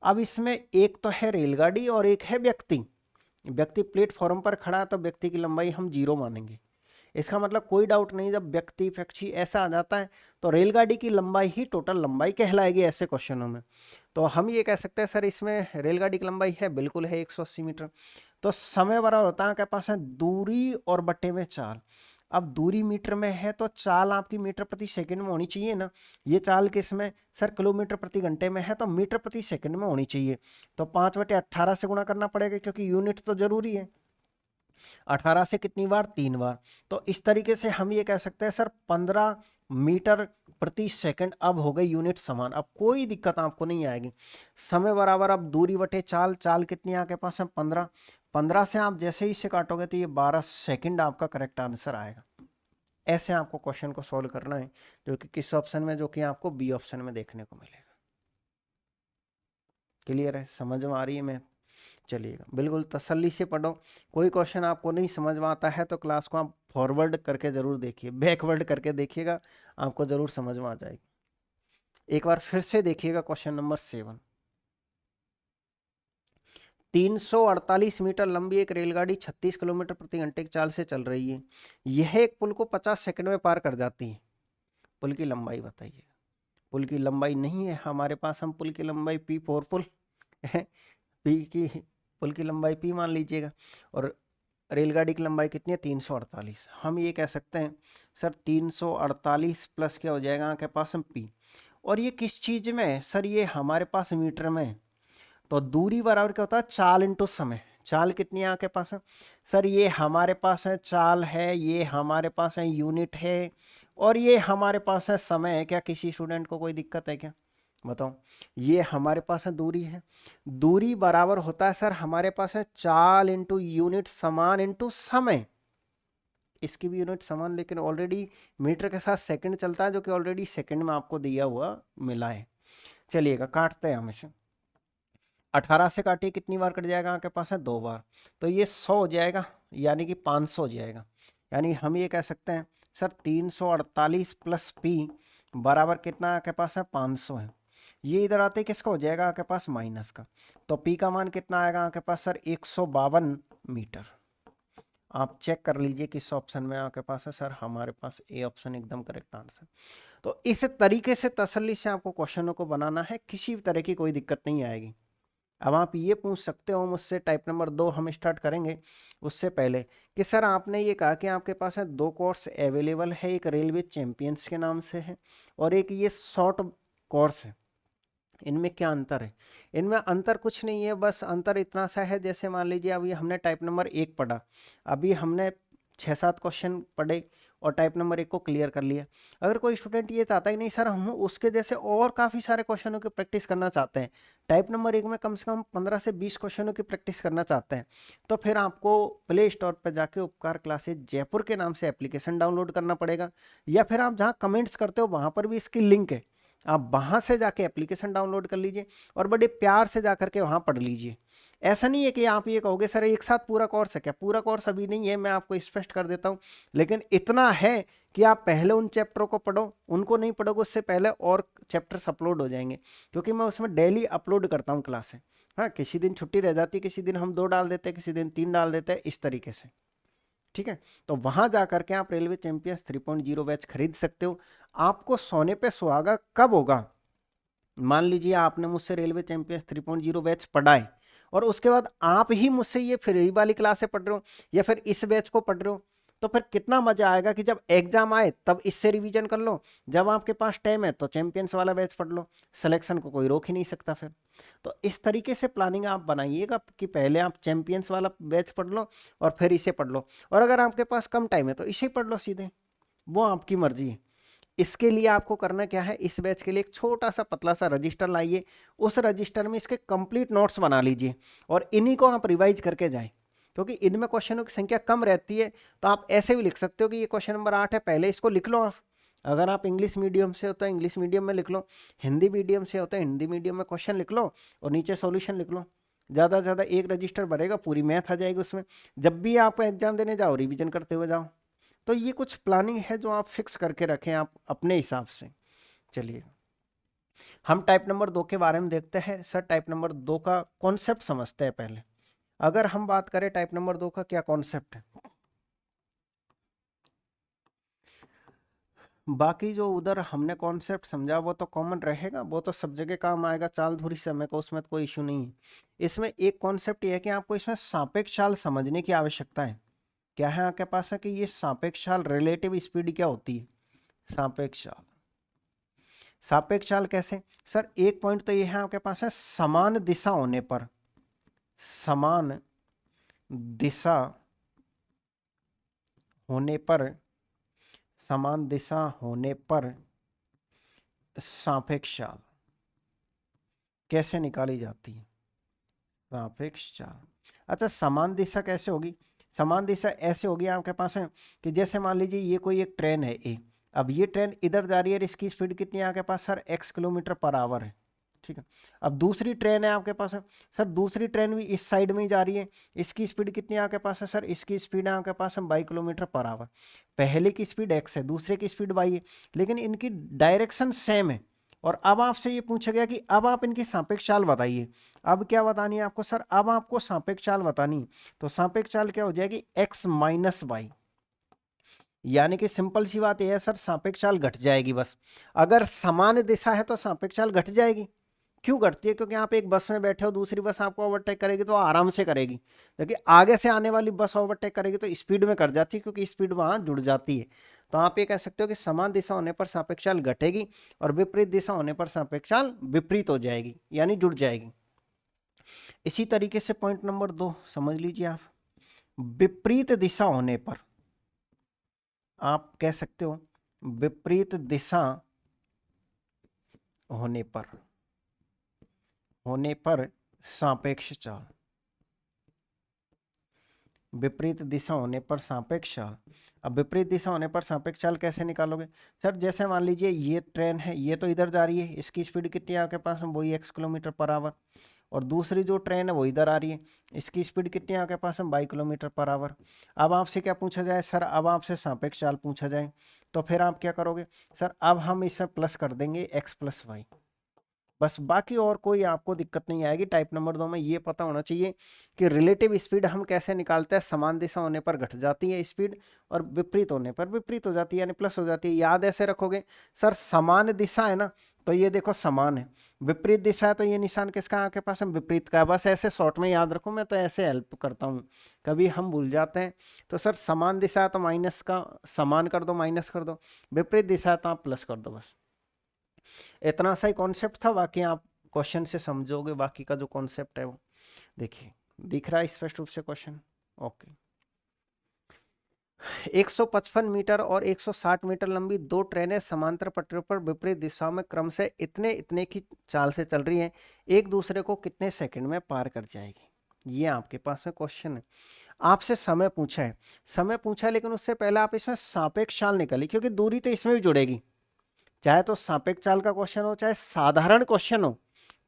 अब इसमें एक तो है रेलगाड़ी और एक है व्यक्ति। व्यक्ति प्लेटफॉर्म पर खड़ा है तो व्यक्ति की लंबाई हम 0 मानेंगे। इसका मतलब कोई डाउट नहीं, जब व्यक्ति पक्षी ऐसा आ जाता है तो रेलगाड़ी की लंबाई ही टोटल लंबाई कहलाएगी ऐसे क्वेश्चनों में। तो हम ये कह सकते हैं सर इसमें रेलगाड़ी की लंबाई है, बिल्कुल है 180 मीटर। तो समय बराबर होता है आपके पास है दूरी और बटे में चाल। अब दूरी मीटर में है तो चाल आपकी मीटर प्रति सेकंड में होनी चाहिए ना। ये चाल किस में सर, किलोमीटर प्रति घंटे में है तो मीटर प्रति सेकंड में होनी चाहिए। तो 5/18 से गुणा करना पड़ेगा क्योंकि यूनिट तो जरूरी है। 18 से कितनी बार, 3 बार। तो इस तरीके से हम ये कह सकते हैं सर 15 मीटर प्रति सेकंड अब हो गई यूनिट समान। अब कोई दिक्कत आपको नहीं आएगी। समय बराबर अब दूरी बटे चाल, चाल कितनी आपके पास है 15, 15 से आप जैसे ही इसे काटोगे तो ये 12 सेकंड आपका करेक्ट आंसर आएगा। ऐसे आपको क्वेश्चन को सॉल्व करना है, जो कि किस ऑप्शन में, जो कि आपको बी ऑप्शन में देखने को मिलेगा। क्लियर है, समझ में आ रही है मैं। चलिएगा, बिल्कुल तसल्ली से पढ़ो। कोई क्वेश्चन आपको नहीं समझ में आता है तो क्लास को आप फॉरवर्ड करके जरूर देखिए, बैकवर्ड करके देखिएगा, आपको जरूर समझ में आ जाएगी। एक बार फिर से देखिएगा क्वेश्चन नंबर 7। 348 मीटर लंबी एक रेलगाड़ी 36 किलोमीटर प्रति घंटे की चाल से चल रही है। यह एक पुल को 50 सेकंड में पार कर जाती है। पुल की लंबाई बताइए। पुल की लंबाई नहीं है हमारे पास, हम पुल की लंबाई P4 पुल पी की पुल की लंबाई P मान लीजिएगा, और रेलगाड़ी की लंबाई कितनी है 348। हम ये कह सकते हैं सर 348 प्लस क्या हो जाएगा आपके पास हम P। और ये किस चीज में है सर, ये हमारे पास मीटर में है। तो दूरी बराबर क्या होता है, चाल इंटू समय। चाल कितनी है आपके पास है सर, ये हमारे पास है चाल है, ये हमारे पास है यूनिट है, और ये हमारे पास है समय है। क्या किसी स्टूडेंट को कोई दिक्कत है क्या, बताओ। ये हमारे पास है दूरी है, दूरी बराबर होता है सर हमारे पास है चाल इंटू यूनिट समान इंटू समय। इसकी भी यूनिट समान, लेकिन ऑलरेडी मीटर के साथ सेकंड चलता है, जो कि ऑलरेडी सेकंड में आपको दिया हुआ मिला है। चलिएगा, काटते हैं हम इसे। 18 से काटिए, कितनी बार कट जाएगा आपके पास है 2 बार। तो ये 100 हो जाएगा, यानी कि 500 हो जाएगा। यानी हम ये कह सकते हैं सर 348 प्लस P बराबर कितना आपके पास है 500 है। ये इधर आते किसका हो जाएगा आपके पास, माइनस का। तो P का मान कितना आएगा आपके पास सर 152 मीटर। आप चेक कर लीजिए किस ऑप्शन में आपके पास है सर, हमारे पास ए ऑप्शन एकदम करेक्ट आंसर। तो इस तरीके से तसल्ली से आपको क्वेश्चनों को बनाना है, किसी भी तरह की कोई दिक्कत नहीं आएगी। अब आप ये पूछ सकते हो मुझसे, टाइप नंबर 2 हम स्टार्ट करेंगे उससे पहले, कि सर आपने ये कहा कि आपके पास है 2 कोर्स अवेलेबल है, एक रेलवे चैंपियंस के नाम से है और एक ये शॉर्ट कोर्स है, इनमें क्या अंतर है। इनमें अंतर कुछ नहीं है, बस अंतर इतना सा है, जैसे मान लीजिए अभी हमने टाइप नंबर 1 पढ़ा, अभी हमने 6-7 क्वेश्चन पढ़े और टाइप नंबर 1 को क्लियर कर लिया। अगर कोई स्टूडेंट ये चाहता ही नहीं सर हम उसके जैसे और काफ़ी सारे क्वेश्चनों की प्रैक्टिस करना चाहते हैं, टाइप नंबर 1 में कम से कम 15 से 20 क्वेश्चनों की प्रैक्टिस करना चाहते हैं, तो फिर आपको प्ले स्टोर पर जाके उपकार क्लासेज जयपुर के नाम से एप्लीकेशन डाउनलोड करना पड़ेगा, या फिर आप जहाँ कमेंट्स करते हो वहाँ पर भी इसकी लिंक है, आप वहाँ से जाके एप्लीकेशन डाउनलोड कर लीजिए और बड़े प्यार से जा करके वहाँ पढ़ लीजिए। ऐसा नहीं है कि आप ये कहोगे सर एक साथ पूरा कोर्स है क्या, पूरा कोर्स अभी नहीं है, मैं आपको स्पष्ट कर देता हूँ, लेकिन इतना है कि आप पहले उन चैप्टरों को पढ़ो, उनको नहीं पढ़ोगे उससे पहले और चैप्टर्स अपलोड हो जाएंगे, क्योंकि मैं उसमें डेली अपलोड करता हूँ क्लासें। हाँ, किसी दिन छुट्टी रह जाती, किसी दिन हम 2 डाल देते हैं, किसी दिन 3 डाल देते हैं, इस तरीके से। ठीक है, तो वहां जाकर के आप रेलवे चैंपियंस 3.0 बैच खरीद सकते हो। आपको सोने पे सुहागा कब होगा, मान लीजिए आपने मुझसे रेलवे चैंपियंस 3.0 बैच पढ़ा है और उसके बाद आप ही मुझसे ये फ्री वाली क्लासें पढ़ रहे हो या फिर इस बैच को पढ़ रहे हो, तो फिर कितना मजा आएगा कि जब एग्जाम आए तब इससे रिवीजन कर लो, जब आपके पास टाइम है तो चैंपियंस वाला बैच पढ़ लो, सिलेक्शन को कोई रोक ही नहीं सकता फिर। तो इस तरीके से प्लानिंग आप बनाइएगा कि पहले आप चैंपियंस वाला बैच पढ़ लो और फिर इसे पढ़ लो, और अगर आपके पास कम टाइम है तो इसे पढ़ लो सीधे। वो आपकी मर्जी है। इसके लिए आपको करना क्या है, इस बैच के लिए एक छोटा सा पतला सा रजिस्टर लाइए, उस रजिस्टर में इसके कंप्लीट नोट्स बना लीजिए और इन्हीं को आप रिवाइज करके जाएं, क्योंकि इनमें क्वेश्चनों की संख्या कम रहती है। तो आप ऐसे भी लिख सकते हो कि ये क्वेश्चन नंबर 8 है, पहले इसको लिख लो आप। अगर आप इंग्लिश मीडियम से हो तो इंग्लिश मीडियम में लिख लो, हिंदी मीडियम से हो तो हिंदी मीडियम में क्वेश्चन लिख लो और नीचे सॉल्यूशन लिख लो। ज़्यादा से ज़्यादा एक रजिस्टर भरेगा, पूरी मैथ आ जाएगी उसमें। जब भी आप एग्जाम देने जाओ रिवीजन करते हुए जाओ। तो ये कुछ प्लानिंग है जो आप फिक्स करके रखें आप अपने हिसाब से। चलिए हम टाइप नंबर 2 के बारे में देखते हैं। सर टाइप नंबर 2 का कॉन्सेप्ट समझते हैं पहले। अगर हम बात करें टाइप नंबर 2 का क्या कॉन्सेप्ट है, बाकी जो उधर हमने कॉन्सेप्ट समझा वो तो कॉमन रहेगा, वो तो सब जगह काम आएगा, चाल धुरी समय का, उसमें तो कोई इशू नहीं है। इसमें एक कॉन्सेप्ट ये है कि आपको इसमें सापेक्ष चाल समझने की आवश्यकता है। क्या है आपके पास है कि ये सापेक्ष चाल रिलेटिव स्पीड क्या होती है, सापेक्ष चाल। सापेक्ष चाल कैसे सर, एक पॉइंट तो ये है आपके पास है, समान दिशा होने पर, समान दिशा होने पर, समान दिशा होने पर सापेक्ष चाल कैसे निकाली जाती है, सापेक्ष चाल। अच्छा समान दिशा कैसे होगी, समान दिशा ऐसे होगी आपके पास है कि जैसे मान लीजिए ये कोई एक ट्रेन है ए, अब ये ट्रेन इधर जा रही है, इसकी स्पीड कितनी है आपके पास sir, x kilometre per hour है, ठीक है। अब दूसरी ट्रेन है आपके पास है सर, दूसरी ट्रेन भी इस साइड में ही जा रही है, इसकी स्पीड कितनी है आपके पास है सर, इसकी स्पीड है आपके पास है 22 किलोमीटर पर आवर। पहले की स्पीड x है, दूसरे की स्पीड y है, लेकिन इनकी डायरेक्शन सेम है। और अब आपसे ये पूछा गया कि अब आप इनकी सापेक्ष चाल बताइए। अब क्या बतानी है आपको सर, अब आपको सापेक्ष चाल बतानी है। तो सापेक्ष चाल क्या हो जाएगी, x माइनस वाई। यानी कि सिंपल सी बात यह है सर, सापेक्ष चाल घट जाएगी बस। अगर समान दिशा है तो सापेक्ष चाल घट जाएगी। क्यों घटती है, क्योंकि आप एक बस में बैठे हो, दूसरी बस आपको ओवरटेक करेगी तो आराम से करेगी, क्योंकि आगे से आने वाली बस ओवरटेक करेगी तो स्पीड में कर जाती है, क्योंकि स्पीड वहां जुड़ जाती है। तो आप ये कह सकते हो कि समान दिशा होने पर सापेक्ष चाल घटेगी और विपरीत दिशा होने पर सापेक्ष चाल विपरीत हो जाएगी, यानी जुड़ जाएगी। इसी तरीके से पॉइंट नंबर 2 समझ लीजिए आप, विपरीत दिशा होने पर, आप कह सकते हो विपरीत दिशा होने पर सापेक्ष चाल, विपरीत दिशा होने पर सापेक्ष चाल। अब विपरीत दिशा होने पर सापेक्ष चाल कैसे निकालोगे सर, जैसे मान लीजिए ये ट्रेन है, ये तो इधर जा रही है, इसकी स्पीड कितनी है आपके पास, वही x किलोमीटर पर आवर। और दूसरी जो ट्रेन है वो इधर आ रही है, इसकी स्पीड कितनी है आपके पास, 22 किलोमीटर पर आवर। अब आपसे क्या पूछा जाए सर, अब आपसे सापेक्ष चाल पूछा जाए, तो फिर आप क्या करोगे सर, अब हम इसे प्लस कर देंगे x प्लस वाई, बस। बाकी और कोई आपको दिक्कत नहीं आएगी। टाइप नंबर 2 में ये पता होना चाहिए कि रिलेटिव स्पीड हम कैसे निकालते हैं, समान दिशा होने पर घट जाती है स्पीड और विपरीत होने पर विपरीत हो जाती है, यानी प्लस हो जाती है। याद ऐसे रखोगे सर, समान दिशा है ना तो ये देखो समान है, विपरीत दिशा है तो ये निशान किसका आपके पास है, विपरीत का है। बस ऐसे शॉर्ट में याद रखो, मैं तो ऐसे हेल्प करता हूँ, कभी हम भूल जाते हैं। तो सर समान दिशा है तो माइनस का समान कर दो, माइनस कर दो, विपरीत दिशा है तो आप प्लस कर दो, बस। इतना सा ही कॉन्सेप्ट था, बाकी आप क्वेश्चन से समझोगे बाकी का जो कॉन्सेप्ट है वो। देखिए दिख रहा है स्पष्ट रूप से क्वेश्चन, ओके। 155 मीटर और 160 मीटर लंबी दो ट्रेनें समांतर पटरियों पर विपरीत दिशाओं में क्रम से इतने इतने की चाल से चल रही हैं, एक दूसरे को कितने सेकंड में पार कर जाएगी। ये आपके पास में क्वेश्चन है। आपसे समय पूछा है, समय पूछा है, लेकिन उससे पहले आप इसमें सापेक्ष चाल निकालिए, क्योंकि दूरी तो इसमें भी जुड़ेगी। चाहे तो सापेक्ष चाल का क्वेश्चन हो, चाहे साधारण क्वेश्चन हो,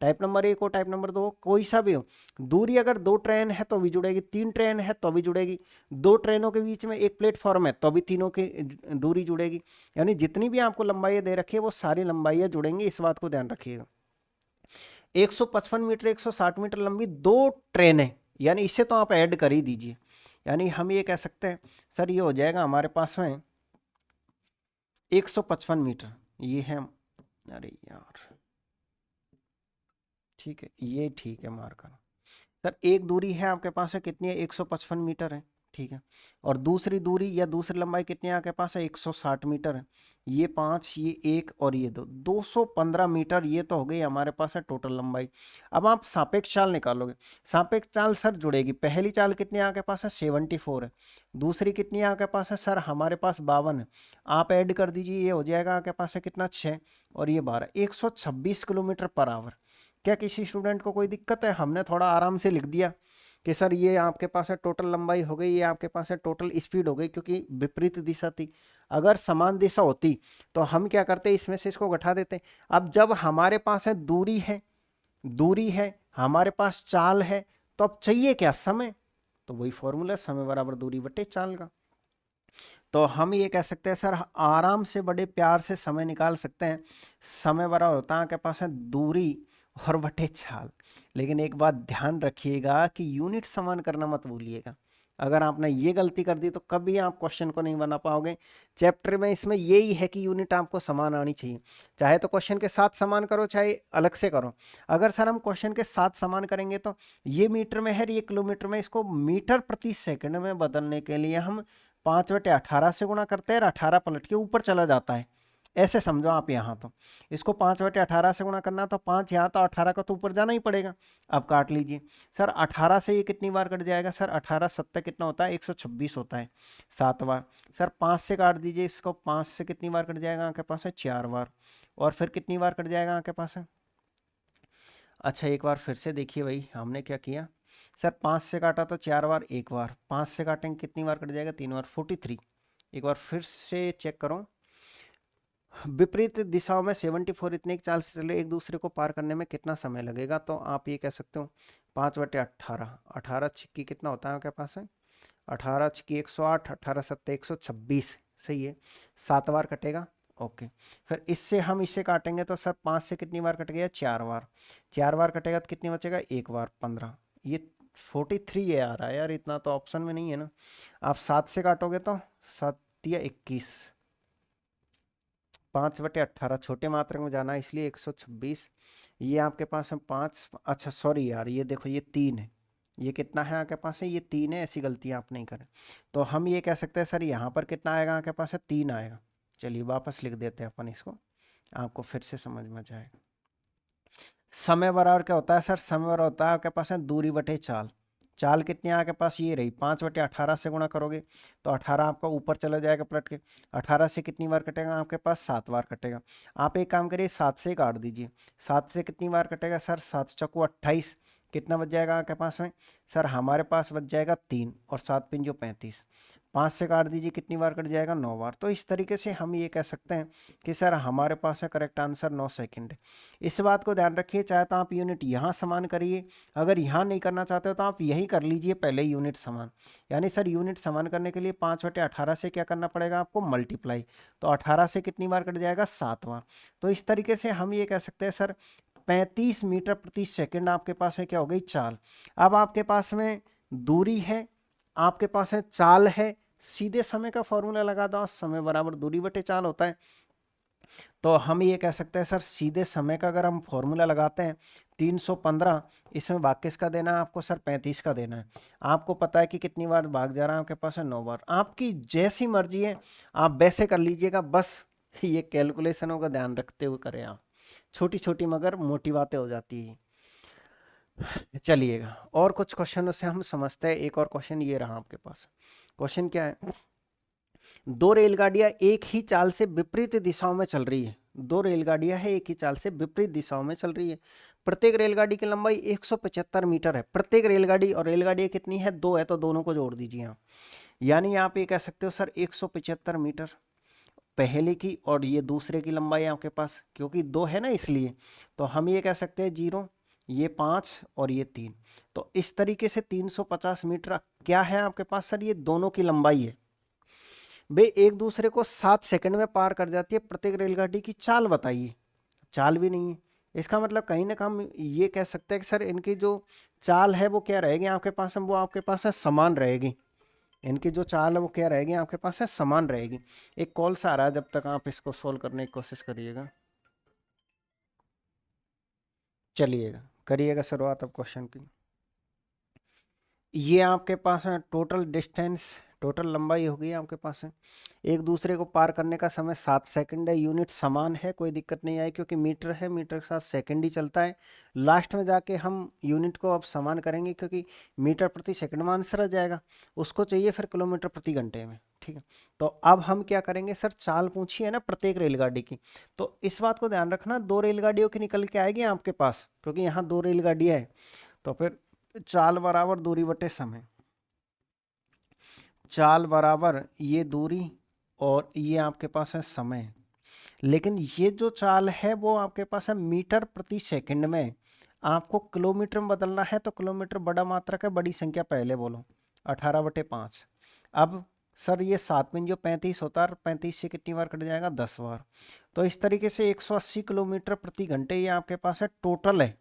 टाइप नंबर 1 हो, टाइप नंबर 2 हो, कोई सा भी हो, दूरी अगर दो ट्रेन है तो भी जुड़ेगी, तीन ट्रेन है तो भी जुड़ेगी, दो ट्रेनों के बीच में एक प्लेटफॉर्म है तो भी तीनों की दूरी जुड़ेगी। यानी जितनी भी आपको लंबाई दे रखी है वो सारी लंबाइयां जुड़ेंगी, इस बात को ध्यान रखिएगा। 155 मीटर 160 मीटर लंबी दो ट्रेन है, यानी इसे तो आप ऐड कर ही दीजिए। यानी हम ये कह सकते हैं सर, ये हो जाएगा हमारे पास में 155 मीटर, ये है, अरे यार ठीक है, ये ठीक है मार्कर। सर एक दूरी है आपके पास है, कितनी है, 155 मीटर है। ठीक है। और दूसरी दूरी या दूसरी लंबाई कितनी है आपके पास है, 160 मीटर है। ये 5, ये 1 और ये 2, 215 मीटर ये तो हो गई हमारे पास है टोटल लंबाई। अब आप सापेक्ष चाल निकालोगे। सापेक्ष चाल सर जुड़ेगी, पहली चाल कितनी है आपके पास है, 74 है। दूसरी कितनी है आपके पास है सर, हमारे पास 52 है। आप ऐड कर दीजिए, ये हो जाएगा आपके पास है कितना, 6 और ये 12, 126 किलोमीटर पर आवर। क्या किसी स्टूडेंट को कोई दिक्कत है? हमने थोड़ा आराम से लिख दिया कि सर ये आपके पास है टोटल लंबाई हो गई, ये आपके पास है टोटल स्पीड हो गई, क्योंकि विपरीत दिशा थी। अगर समान दिशा होती तो हम क्या करते, इसमें से इसको घटा देते। अब जब हमारे पास है दूरी है, हमारे पास चाल है, तो अब चाहिए क्या, समय। तो वही फॉर्मूला, समय बराबर दूरी बटे चाल का। तो हम ये कह सकते हैं सर, आराम से बड़े प्यार से समय निकाल सकते हैं। समय बराबर होता है आपके पास है दूरी और बटे चाल। लेकिन एक बात ध्यान रखिएगा कि यूनिट समान करना मत भूलिएगा। अगर आपने ये गलती कर दी तो कभी आप क्वेश्चन को नहीं बना पाओगे। चैप्टर में इसमें यही है कि यूनिट आपको समान आनी चाहिए, चाहे तो क्वेश्चन के साथ समान करो चाहे अलग से करो। अगर सर हम क्वेश्चन के साथ समान करेंगे तो ये मीटर में है, ये किलोमीटर में, इसको मीटर प्रति सेकंड में बदलने के लिए हम 5/18 से गुणा करते हैं और 18 पलट के ऊपर चला जाता है। ऐसे समझो आप, यहाँ तो इसको 5/18 से गुणा करना, तो 5 यहाँ तो 18 का तो ऊपर जाना ही पड़ेगा। अब काट लीजिए सर, 18 से ये कितनी बार कट जाएगा सर, 18 7 कितना होता है, 126 होता है, 7 बार। सर 5 से काट दीजिए इसको, 5 से कितनी बार कट जाएगा आपके पास है, 4 बार। और फिर कितनी बार कट जाएगा आपके पास है, अच्छा एक बार फिर से देखिए भाई हमने क्या किया। सर 5 से काटा तो 4 बार, एक बार 5 से काटेंगे कितनी बार कट जाएगा, 3 बार, 43। एक बार फिर से चेक करो, विपरीत दिशाओं में 74 इतने की चाल से चले, एक दूसरे को पार करने में कितना समय लगेगा। तो आप ये कह सकते हो 5/18, 18 छिक्की कितना होता है आपके पास है, 18 छिक्की 108, 18 सत्ते 126, सही है, 7 बार कटेगा। ओके, फिर इससे हम इसे काटेंगे तो सर 5 से कितनी बार कट गया, 4 बार, 4 बार कटेगा तो कितनी बचेगा, एक बार, 15। ये 43 ये आ रहा है यार, इतना तो ऑप्शन में नहीं है ना। आप 7 से काटोगे तो 7 या 21, 5/18 छोटे मात्रक में जाना है इसलिए 126। ये आपके पास है 5, अच्छा सॉरी यार, ये देखो ये 3 है, ये कितना है आपके पास है, ये 3 है, ऐसी गलती आप नहीं करें। तो हम ये कह सकते हैं सर यहाँ पर कितना आएगा आपके पास है, 3 आएगा। चलिए वापस लिख देते हैं अपन इसको, आपको फिर से समझ में जाएगा। समय बराबर क्या होता है सर, समय बराबर होता है आपके पास है दूरी बटे चाल। चाल कितनी है आपके पास, ये रही, 5/18 से गुणा करोगे तो 18 आपका ऊपर चला जाएगा पलट के। 18 से कितनी बार कटेगा आपके पास, 7 बार कटेगा। आप एक काम करिए, 7 से काट दीजिए, 7 से कितनी बार कटेगा सर, 7 चौको 28, कितना बच जाएगा आपके पास में सर, हमारे पास बच जाएगा 3 और 7 पिंजो 35। 5 से काट दीजिए, कितनी बार कट जाएगा, 9 बार। तो इस तरीके से हम ये कह सकते हैं कि सर हमारे पास है करेक्ट आंसर 9 सेकंड। इस बात को ध्यान रखिए, चाहे तो आप यूनिट यहाँ समान करिए, अगर यहाँ नहीं करना चाहते हो तो आप यही कर लीजिए पहले यूनिट समान। यानी सर यूनिट समान करने के लिए 5/18 से क्या करना पड़ेगा आपको, मल्टीप्लाई। तो 18 से कितनी बार कट जाएगा, 7 बार। तो इस तरीके से हम ये कह सकते हैं सर 35 मीटर प्रति सेकंड आपके पास है क्या हो गई, चाल। अब आपके पास में दूरी है, आपके पास है चाल है, सीधे समय का फॉर्मूला लगा दो, समय बराबर दूरी बटे चाल होता है। तो हम ये कह सकते हैं सर, सीधे समय का अगर हम फॉर्मूला लगाते हैं 315, इसमें भाग किसका देना है आपको सर, 35 का देना है। आपको पता है कि कितनी बार भाग जा रहा है आपके पास है, 9 बार। आपकी जैसी मर्जी है आप वैसे कर लीजिएगा, बस ये कैलकुलेशनों का ध्यान रखते हुए करें आप, छोटी छोटी मगर मोटी बातें हो जाती है। चलिएगा और कुछ क्वेश्चनों से हम समझते हैं। एक और क्वेश्चन ये रहा आपके पास, क्वेश्चन क्या है, दो रेलगाड़ियां एक ही चाल से विपरीत दिशाओं में चल रही है। दो रेलगाड़ियां है एक ही चाल से विपरीत दिशाओं में चल रही है। प्रत्येक रेलगाड़ी की लंबाई 175 मीटर है। प्रत्येक रेलगाड़ी, और रेलगाड़ी कितनी है, दो है, तो दोनों को जोड़ दीजिए आप। यानी आप ये कह सकते हो सर 175 मीटर पहले की और ये दूसरे की लंबाई आपके पास, क्योंकि दो है ना इसलिए, तो हम ये कह सकते हैं 0, ये 5 और ये 3। तो इस तरीके से 350 मीटर क्या है आपके पास सर, ये दोनों की लंबाई है। वे एक दूसरे को 7 सेकंड में पार कर जाती है। प्रत्येक रेलगाड़ी की चाल बताइए, चाल भी नहीं है। इसका मतलब कहीं ना कहीं ये कह सकते हैं कि सर इनकी जो चाल है वो क्या रहेगी आपके पास है, वो आपके पास है समान रहेगी। इनकी जो चाल है वो क्या रहेगी आपके पास है, समान रहेगी। एक कॉल सा आ रहा है, जब तक आप इसको सोल्व करने की कोशिश करिएगा। चलिएगा करिएगा शुरुआत अब क्वेश्चन की। ये आपके पास है टोटल डिस्टेंस, टोटल लंबाई होगी आपके पास है। एक दूसरे को पार करने का समय 7 सेकंड है। यूनिट समान है, कोई दिक्कत नहीं आई क्योंकि मीटर है, मीटर के साथ सेकंड ही चलता है। लास्ट में जाके हम यूनिट को अब समान करेंगे क्योंकि मीटर प्रति सेकंड में आंसर आ जाएगा, उसको चाहिए फिर किलोमीटर प्रति घंटे में। ठीक है, तो अब हम क्या करेंगे सर, चाल पूछी है ना प्रत्येक रेलगाड़ी की, तो इस बात को ध्यान रखना 2 रेलगाड़ियों की निकल के आएगी आपके पास, क्योंकि यहाँ 2 रेलगाड़ियाँ है। तो फिर चाल बराबर दूरी बटे समय, चाल बराबर ये दूरी और ये आपके पास है समय। लेकिन ये जो चाल है वो आपके पास है मीटर प्रति सेकंड में, आपको किलोमीटर में बदलना है तो किलोमीटर बड़ा मात्रक है, बड़ी संख्या पहले बोलो, 18/5। अब सर ये 7 में जो 35 होता है, 35 से कितनी बार कट जाएगा, 10 बार। तो इस तरीके से 180 किलोमीटर प्रति घंटे ये आपके पास है टोटल है,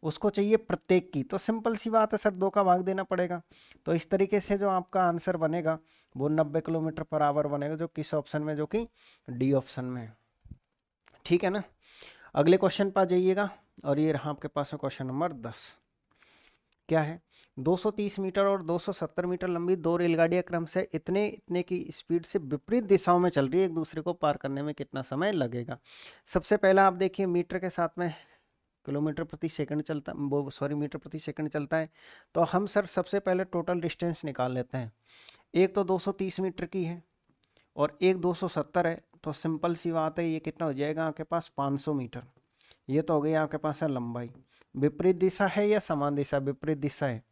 उसको चाहिए प्रत्येक की। तो सिंपल सी बात है सर, 2 का भाग देना पड़ेगा। तो इस तरीके से जो आपका आंसर बनेगा वो 90 किलोमीटर पर आवर बनेगा, जो किस ऑप्शन में, जो कि डी ऑप्शन में। ठीक है ना, अगले क्वेश्चन पर जाइएगा। और ये रहा आपके पास क्वेश्चन नंबर 10। क्या है, 230 मीटर और 270 मीटर लंबी 2 रेलगाड़ियां क्रम से इतने इतने की स्पीड से विपरीत दिशाओं में चल रही है, एक दूसरे को पार करने में कितना समय लगेगा। सबसे पहला आप देखिए, मीटर के साथ में किलोमीटर प्रति सेकंड चलता, वो सॉरी मीटर प्रति सेकंड चलता है। तो हम सर सबसे पहले टोटल डिस्टेंस निकाल लेते हैं। एक तो 230 मीटर की है और एक 270 है, तो सिंपल सी बात है, ये कितना हो जाएगा आपके पास 500 मीटर। ये तो हो गई आपके पास है लंबाई। विपरीत दिशा है या समान दिशा, विपरीत दिशा है।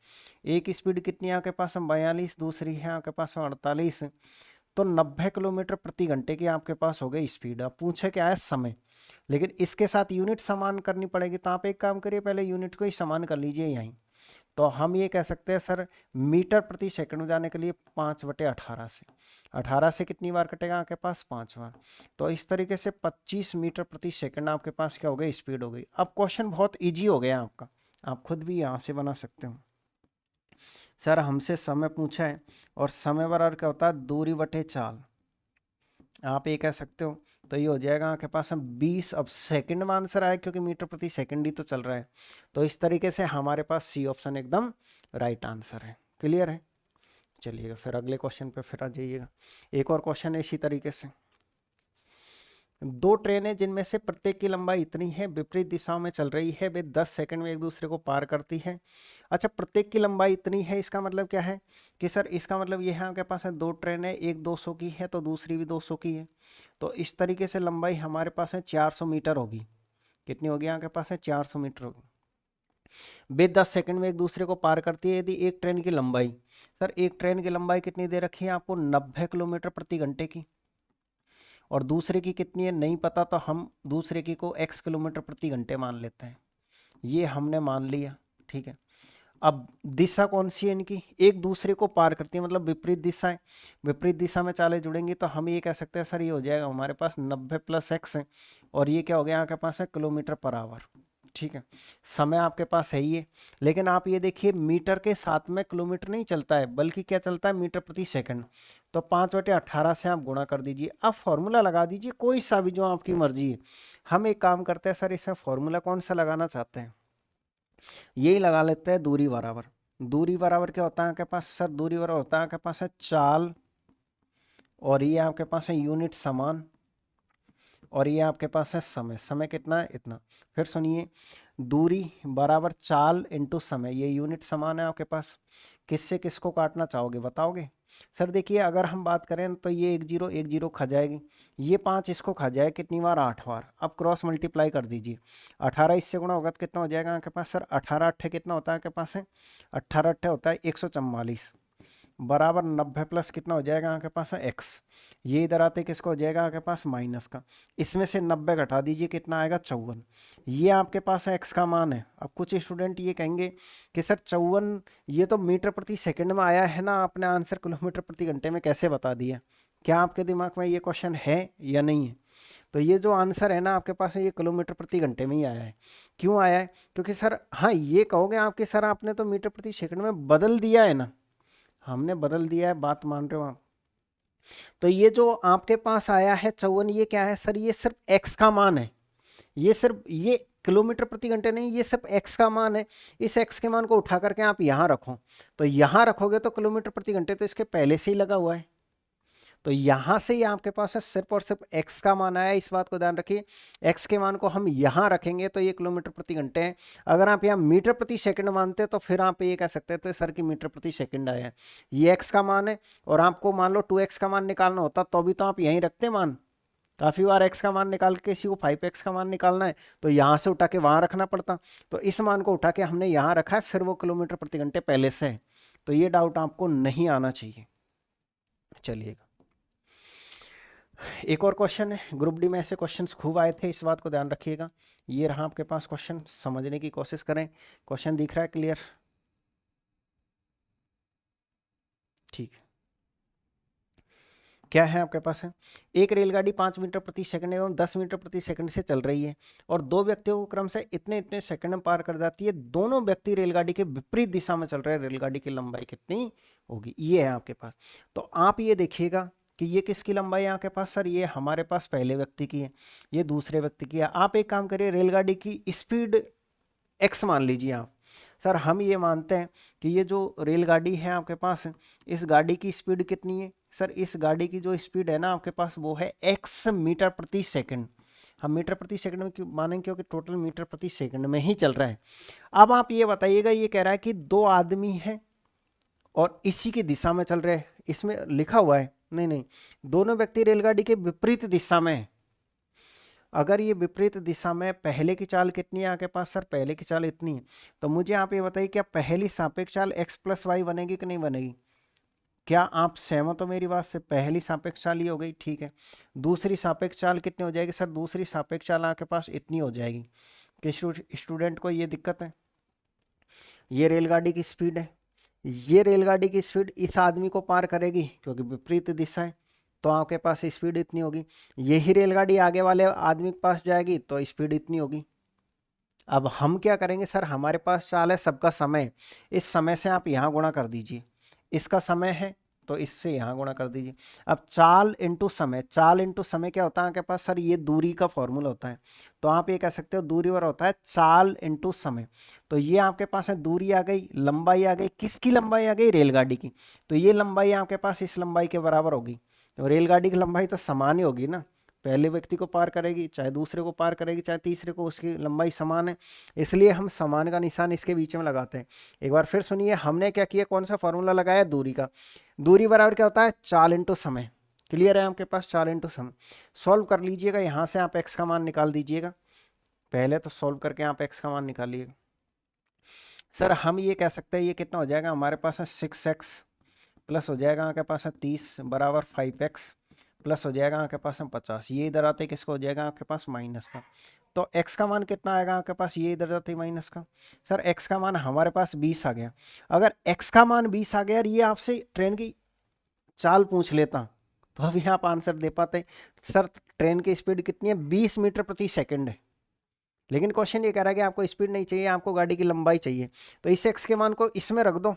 एक स्पीड कितनी है आपके पास, 42, दूसरी है आपके पास 48। तो 90 किलोमीटर प्रति घंटे की आपके पास हो गई स्पीड। अब पूछे क्या है, समय। लेकिन इसके साथ यूनिट समान करनी पड़ेगी, तो आप एक काम करिए, पहले यूनिट को ही समान कर लीजिए यहीं। तो हम ये कह सकते हैं सर, मीटर प्रति सेकंड में जाने के लिए 5/18 से, 18 से कितनी बार कटेगा आपके पास, 5 बार। तो इस तरीके से 25 मीटर प्रति सेकंड आपके पास क्या हो गई, स्पीड हो गई। अब क्वेश्चन बहुत ईजी हो गया आपका, आप खुद भी यहाँ से बना सकते हो। सर हमसे समय पूछा है और समय बराबर क्या होता है, दूरी बटे चाल। आप ये कह सकते हो, तो ये हो जाएगा आपके पास हम 20। अब सेकंड में आंसर आया क्योंकि मीटर प्रति सेकंड ही तो चल रहा है। तो इस तरीके से हमारे पास सी ऑप्शन एकदम राइट आंसर है। क्लियर है, चलिएगा फिर अगले क्वेश्चन पे फिर आ जाइएगा। एक और क्वेश्चन है इसी तरीके से, 2 ट्रेनें जिनमें से प्रत्येक की लंबाई इतनी है, विपरीत दिशाओं में चल रही है, वे 10 सेकंड में एक दूसरे को पार करती है। अच्छा, प्रत्येक की लंबाई इतनी है, इसका मतलब क्या है कि सर, इसका मतलब ये है आपके पास है 2 ट्रेनें, एक 200 की है तो दूसरी भी 200 की है। तो इस तरीके से लंबाई हमारे पास है 400 मीटर होगी। कितनी होगी आपके पास है, 400 मीटर होगी। वे 10 सेकंड में एक दूसरे को पार करती है। यदि एक ट्रेन की लंबाई, सर एक ट्रेन की लंबाई कितनी दे रखी है आपको, 90 किलोमीटर प्रति घंटे की, और दूसरे की कितनी है नहीं पता, तो हम दूसरे की को x किलोमीटर प्रति घंटे मान लेते हैं। ये हमने मान लिया, ठीक है। अब दिशा कौन सी है इनकी, एक दूसरे को पार करती है, मतलब विपरीत दिशा है। विपरीत दिशा में चालें जुड़ेंगी तो हम ये कह सकते हैं सर, ये हो जाएगा हमारे पास 90 + x है, और ये क्या हो गया आपके पास है, किलोमीटर पर आवर। ठीक है, समय आपके पास है ही है, लेकिन आप ये देखिए मीटर के साथ में किलोमीटर नहीं चलता है, बल्कि क्या चलता है, मीटर प्रति सेकंड। तो 5/18 से आप गुणा कर दीजिए। अब फॉर्मूला लगा दीजिए कोई सा भी, जो आपकी मर्जी है। हम एक काम करते हैं सर, इसमें फॉर्मूला कौन सा लगाना चाहते हैं, यही लगा लेते हैं, दूरी बराबर। दूरी बराबर क्या होता है आपके पास सर, दूरी बराबर होता है आपके पास है चाल, और ये आपके पास है यूनिट समान, और ये आपके पास है समय। समय कितना है, इतना। फिर सुनिए, दूरी बराबर चाल इंटू समय, ये यूनिट समान है आपके पास। किससे किसको काटना चाहोगे बताओगे। सर देखिए, अगर हम बात करें तो ये 1 0 खा जाएगी, ये 5 इसको खा जाए कितनी बार, 8 बार। अब क्रॉस मल्टीप्लाई कर दीजिए, 18 इससे गुणा होगा तो कितना हो जाएगा आपके पास सर, 18 8 कितना होता है आपके पास है, 18 8 होता है 144, बराबर 90 प्लस कितना हो जाएगा आपके पास है, x। ये इधर आते किसको हो जाएगा आपके पास, माइनस का। इसमें से 90 घटा दीजिए, कितना आएगा, 54। ये आपके पास है x का मान है। अब कुछ स्टूडेंट ये कहेंगे कि सर 54, ये तो मीटर प्रति सेकंड में आया है ना, आपने आंसर किलोमीटर प्रति घंटे में कैसे बता दिया। क्या आपके दिमाग में ये क्वेश्चन है या नहीं है। तो ये जो आंसर है ना आपके पास है, ये किलोमीटर प्रति घंटे में ही आया है। क्यों आया है, क्योंकि सर, हाँ ये कहोगे आपके सर, आपने तो मीटर प्रति सेकंड में बदल दिया है ना, हमने बदल दिया है, बात मान रहे हो आप। तो ये जो आपके पास आया है 54, ये क्या है सर, ये सिर्फ x का मान है। ये सिर्फ ये किलोमीटर प्रति घंटे नहीं, ये सिर्फ x का मान है। इस x के मान को उठा करके आप यहाँ रखो, तो यहाँ रखोगे तो किलोमीटर प्रति घंटे तो इसके पहले से ही लगा हुआ है, तो यहाँ से ही आपके पास है सिर्फ और सिर्फ x का मान आया। इस बात को ध्यान रखिए, x के मान को हम यहाँ रखेंगे तो ये किलोमीटर प्रति घंटे है। अगर आप यहाँ मीटर प्रति सेकंड मानते तो फिर आप ये कह सकते थे सर कि मीटर प्रति सेकंड आया है। ये x का मान है और आपको मान लो 2x का मान निकालना होता तो भी तो आप यहीं रखते मान। काफी बार x का मान निकाल के किसी को 5x का मान निकालना है तो यहाँ से उठा के वहां रखना पड़ता, तो इस मान को उठा के हमने यहाँ रखा है, फिर वो किलोमीटर प्रति घंटे पहले से है, तो ये डाउट आपको नहीं आना चाहिए। चलिएगा, एक और क्वेश्चन है, ग्रुप डी में ऐसे क्वेश्चंस खूब आए थे, इस बात को ध्यान रखिएगा। ये रहा आपके पास क्वेश्चन, समझने की कोशिश करें। क्वेश्चन दिख रहा है क्लियर? ठीक है, क्या है आपके पास है, एक रेलगाड़ी 5 मीटर प्रति सेकंड एवं 10 मीटर प्रति सेकंड से चल रही है और दो व्यक्तियों को क्रम से इतने इतने सेकंड में पार कर जाती है। दोनों व्यक्ति रेलगाड़ी के विपरीत दिशा में चल रहे हैं, रेलगाड़ी की लंबाई कितनी होगी, ये है आपके पास। तो आप ये देखिएगा कि ये किसकी लंबाई है आपके पास, सर ये हमारे पास पहले व्यक्ति की है, ये दूसरे व्यक्ति की है। आप एक काम करिए, रेलगाड़ी की स्पीड x मान लीजिए आप। सर हम ये मानते हैं कि ये जो रेलगाड़ी है आपके पास, इस गाड़ी की स्पीड कितनी है, सर इस गाड़ी की जो स्पीड है ना आपके पास वो है x मीटर प्रति सेकंड। हम मीटर प्रति सेकंड में क्यों मानेंगे, क्योंकि टोटल मीटर प्रति सेकंड में ही चल रहा है। अब आप ये बताइएगा, ये कह रहा है कि दो आदमी हैं और इसी की दिशा में चल रहे हैं, इसमें लिखा हुआ है नहीं नहीं, दोनों व्यक्ति रेलगाड़ी के विपरीत दिशा में है। अगर ये विपरीत दिशा में, पहले की चाल कितनी है आपके पास, सर पहले की चाल इतनी है, तो मुझे आप ये बताइए क्या पहली सापेक्ष चाल x प्लस वाई बनेगी कि नहीं बनेगी? क्या आप सहमत हो मेरी बात से? पहली सापेक्ष चाल ये हो गई, ठीक है। दूसरी सापेक्ष चाल कितनी हो जाएगी, सर दूसरी सापेक्ष चाल आपके पास इतनी हो जाएगी। कि स्टूडेंट को ये दिक्कत है, ये रेलगाड़ी की स्पीड है, ये रेलगाड़ी की स्पीड इस आदमी को पार करेगी क्योंकि विपरीत दिशा है, तो आपके पास स्पीड इतनी होगी। यही रेलगाड़ी आगे वाले आदमी के पास जाएगी तो स्पीड इतनी होगी। अब हम क्या करेंगे, सर हमारे पास चाल है सबका समय, इस समय से आप यहाँ गुणा कर दीजिए, इसका समय है तो इससे यहाँ गुणा कर दीजिए। अब चाल इंटू समय, चाल इंटू समय क्या होता है आपके पास, सर ये दूरी का फॉर्मूला होता है, तो आप ये कह सकते हो दूरी पर होता है चाल इंटू समय। तो ये आपके पास है दूरी आ गई, लंबाई आ गई, किसकी लंबाई आ गई, रेलगाड़ी की, तो ये लंबाई आपके पास इस लंबाई के बराबर होगी। तो रेलगाड़ी की लंबाई तो समान ही होगी ना, पहले व्यक्ति को पार करेगी चाहे दूसरे को पार करेगी चाहे तीसरे को, उसकी लंबाई समान है, इसलिए हम समान का निशान इसके बीच में लगाते हैं। एक बार फिर सुनिए, हमने क्या किया, कौन सा फॉर्मूला लगाया, दूरी का। दूरी बराबर क्या होता है, चाल इंटू समय। क्लियर है आपके पास, चाल इंटू समय। सॉल्व कर लीजिएगा, यहाँ से आप x का मान निकाल दीजिएगा, पहले तो सॉल्व करके आप x का मान निकालिएगा। सर हम ये कह सकते हैं, ये कितना हो जाएगा हमारे पास है 6x प्लस हो जाएगा आपके पास है 30 बराबर 5x प्लस हो जाएगा आपके पास है 50। ये इधर आते किसको हो जाएगा आपके पास माइनस का, तो x का मान कितना आएगा आपके पास, ये इधर जाते माइनस का। सर x का मान हमारे पास 20 आ गया। अगर x का मान 20 आ गया और ये आपसे ट्रेन की चाल पूछ लेता तो अभी आप आंसर दे पाते, सर ट्रेन की स्पीड कितनी है, 20 मीटर प्रति सेकंड है। लेकिन क्वेश्चन ये कह रहा है कि आपको स्पीड नहीं चाहिए, आपको गाड़ी की लंबाई चाहिए, तो इस x के मान को इसमें रख दो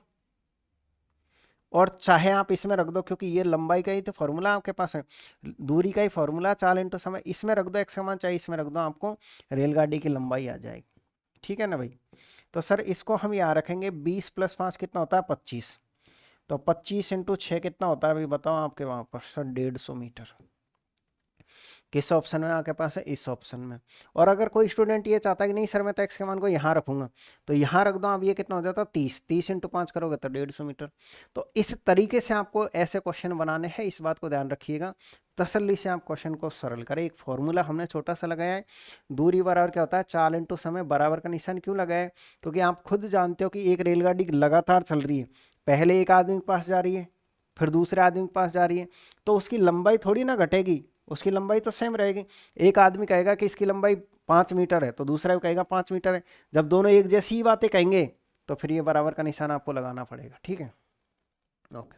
और चाहे आप इसमें रख दो, क्योंकि ये लंबाई का ही तो फॉर्मूला आपके पास है, दूरी का ही फॉर्मूला चाल इंटू समय, इसमें रख दो x का मान, चाहे इसमें रख दो, आपको रेलगाड़ी की लंबाई आ जाएगी। ठीक है ना भाई, तो सर इसको हम यहाँ रखेंगे, 20 प्लस 5 कितना होता है 25, तो 25 इंटू 6 कितना होता है अभी बताओ आपके वहां पर, सर 150 मीटर। किस ऑप्शन में आपके पास है, इस ऑप्शन में। और अगर कोई स्टूडेंट ये चाहता है कि नहीं सर मैं तो x के मान को यहाँ रखूंगा, तो यहाँ रख दो आप, ये कितना हो जाता है 30, 30 इंटू 5 करोगे तो 150 मीटर। तो इस तरीके से आपको ऐसे क्वेश्चन बनाने हैं, इस बात को ध्यान रखिएगा, तसल्ली से आप क्वेश्चन को सरल करें। एक फॉर्मूला हमने छोटा सा लगाया है, दूरी बराबर क्या होता है चाल इंटू समय, बराबर का निशान क्यों लगाया है, क्योंकि आप खुद जानते हो कि एक रेलगाड़ी लगातार चल रही है, पहले एक आदमी के पास जा रही है फिर दूसरे आदमी के पास जा रही है, तो उसकी लंबाई थोड़ी ना घटेगी, उसकी लंबाई तो सेम रहेगी। एक आदमी कहेगा कि इसकी लंबाई 5 मीटर है तो दूसरा भी कहेगा 5 मीटर है, जब दोनों एक जैसी ही बातें कहेंगे तो फिर ये बराबर का निशान आपको लगाना पड़ेगा। ठीक है, ओके।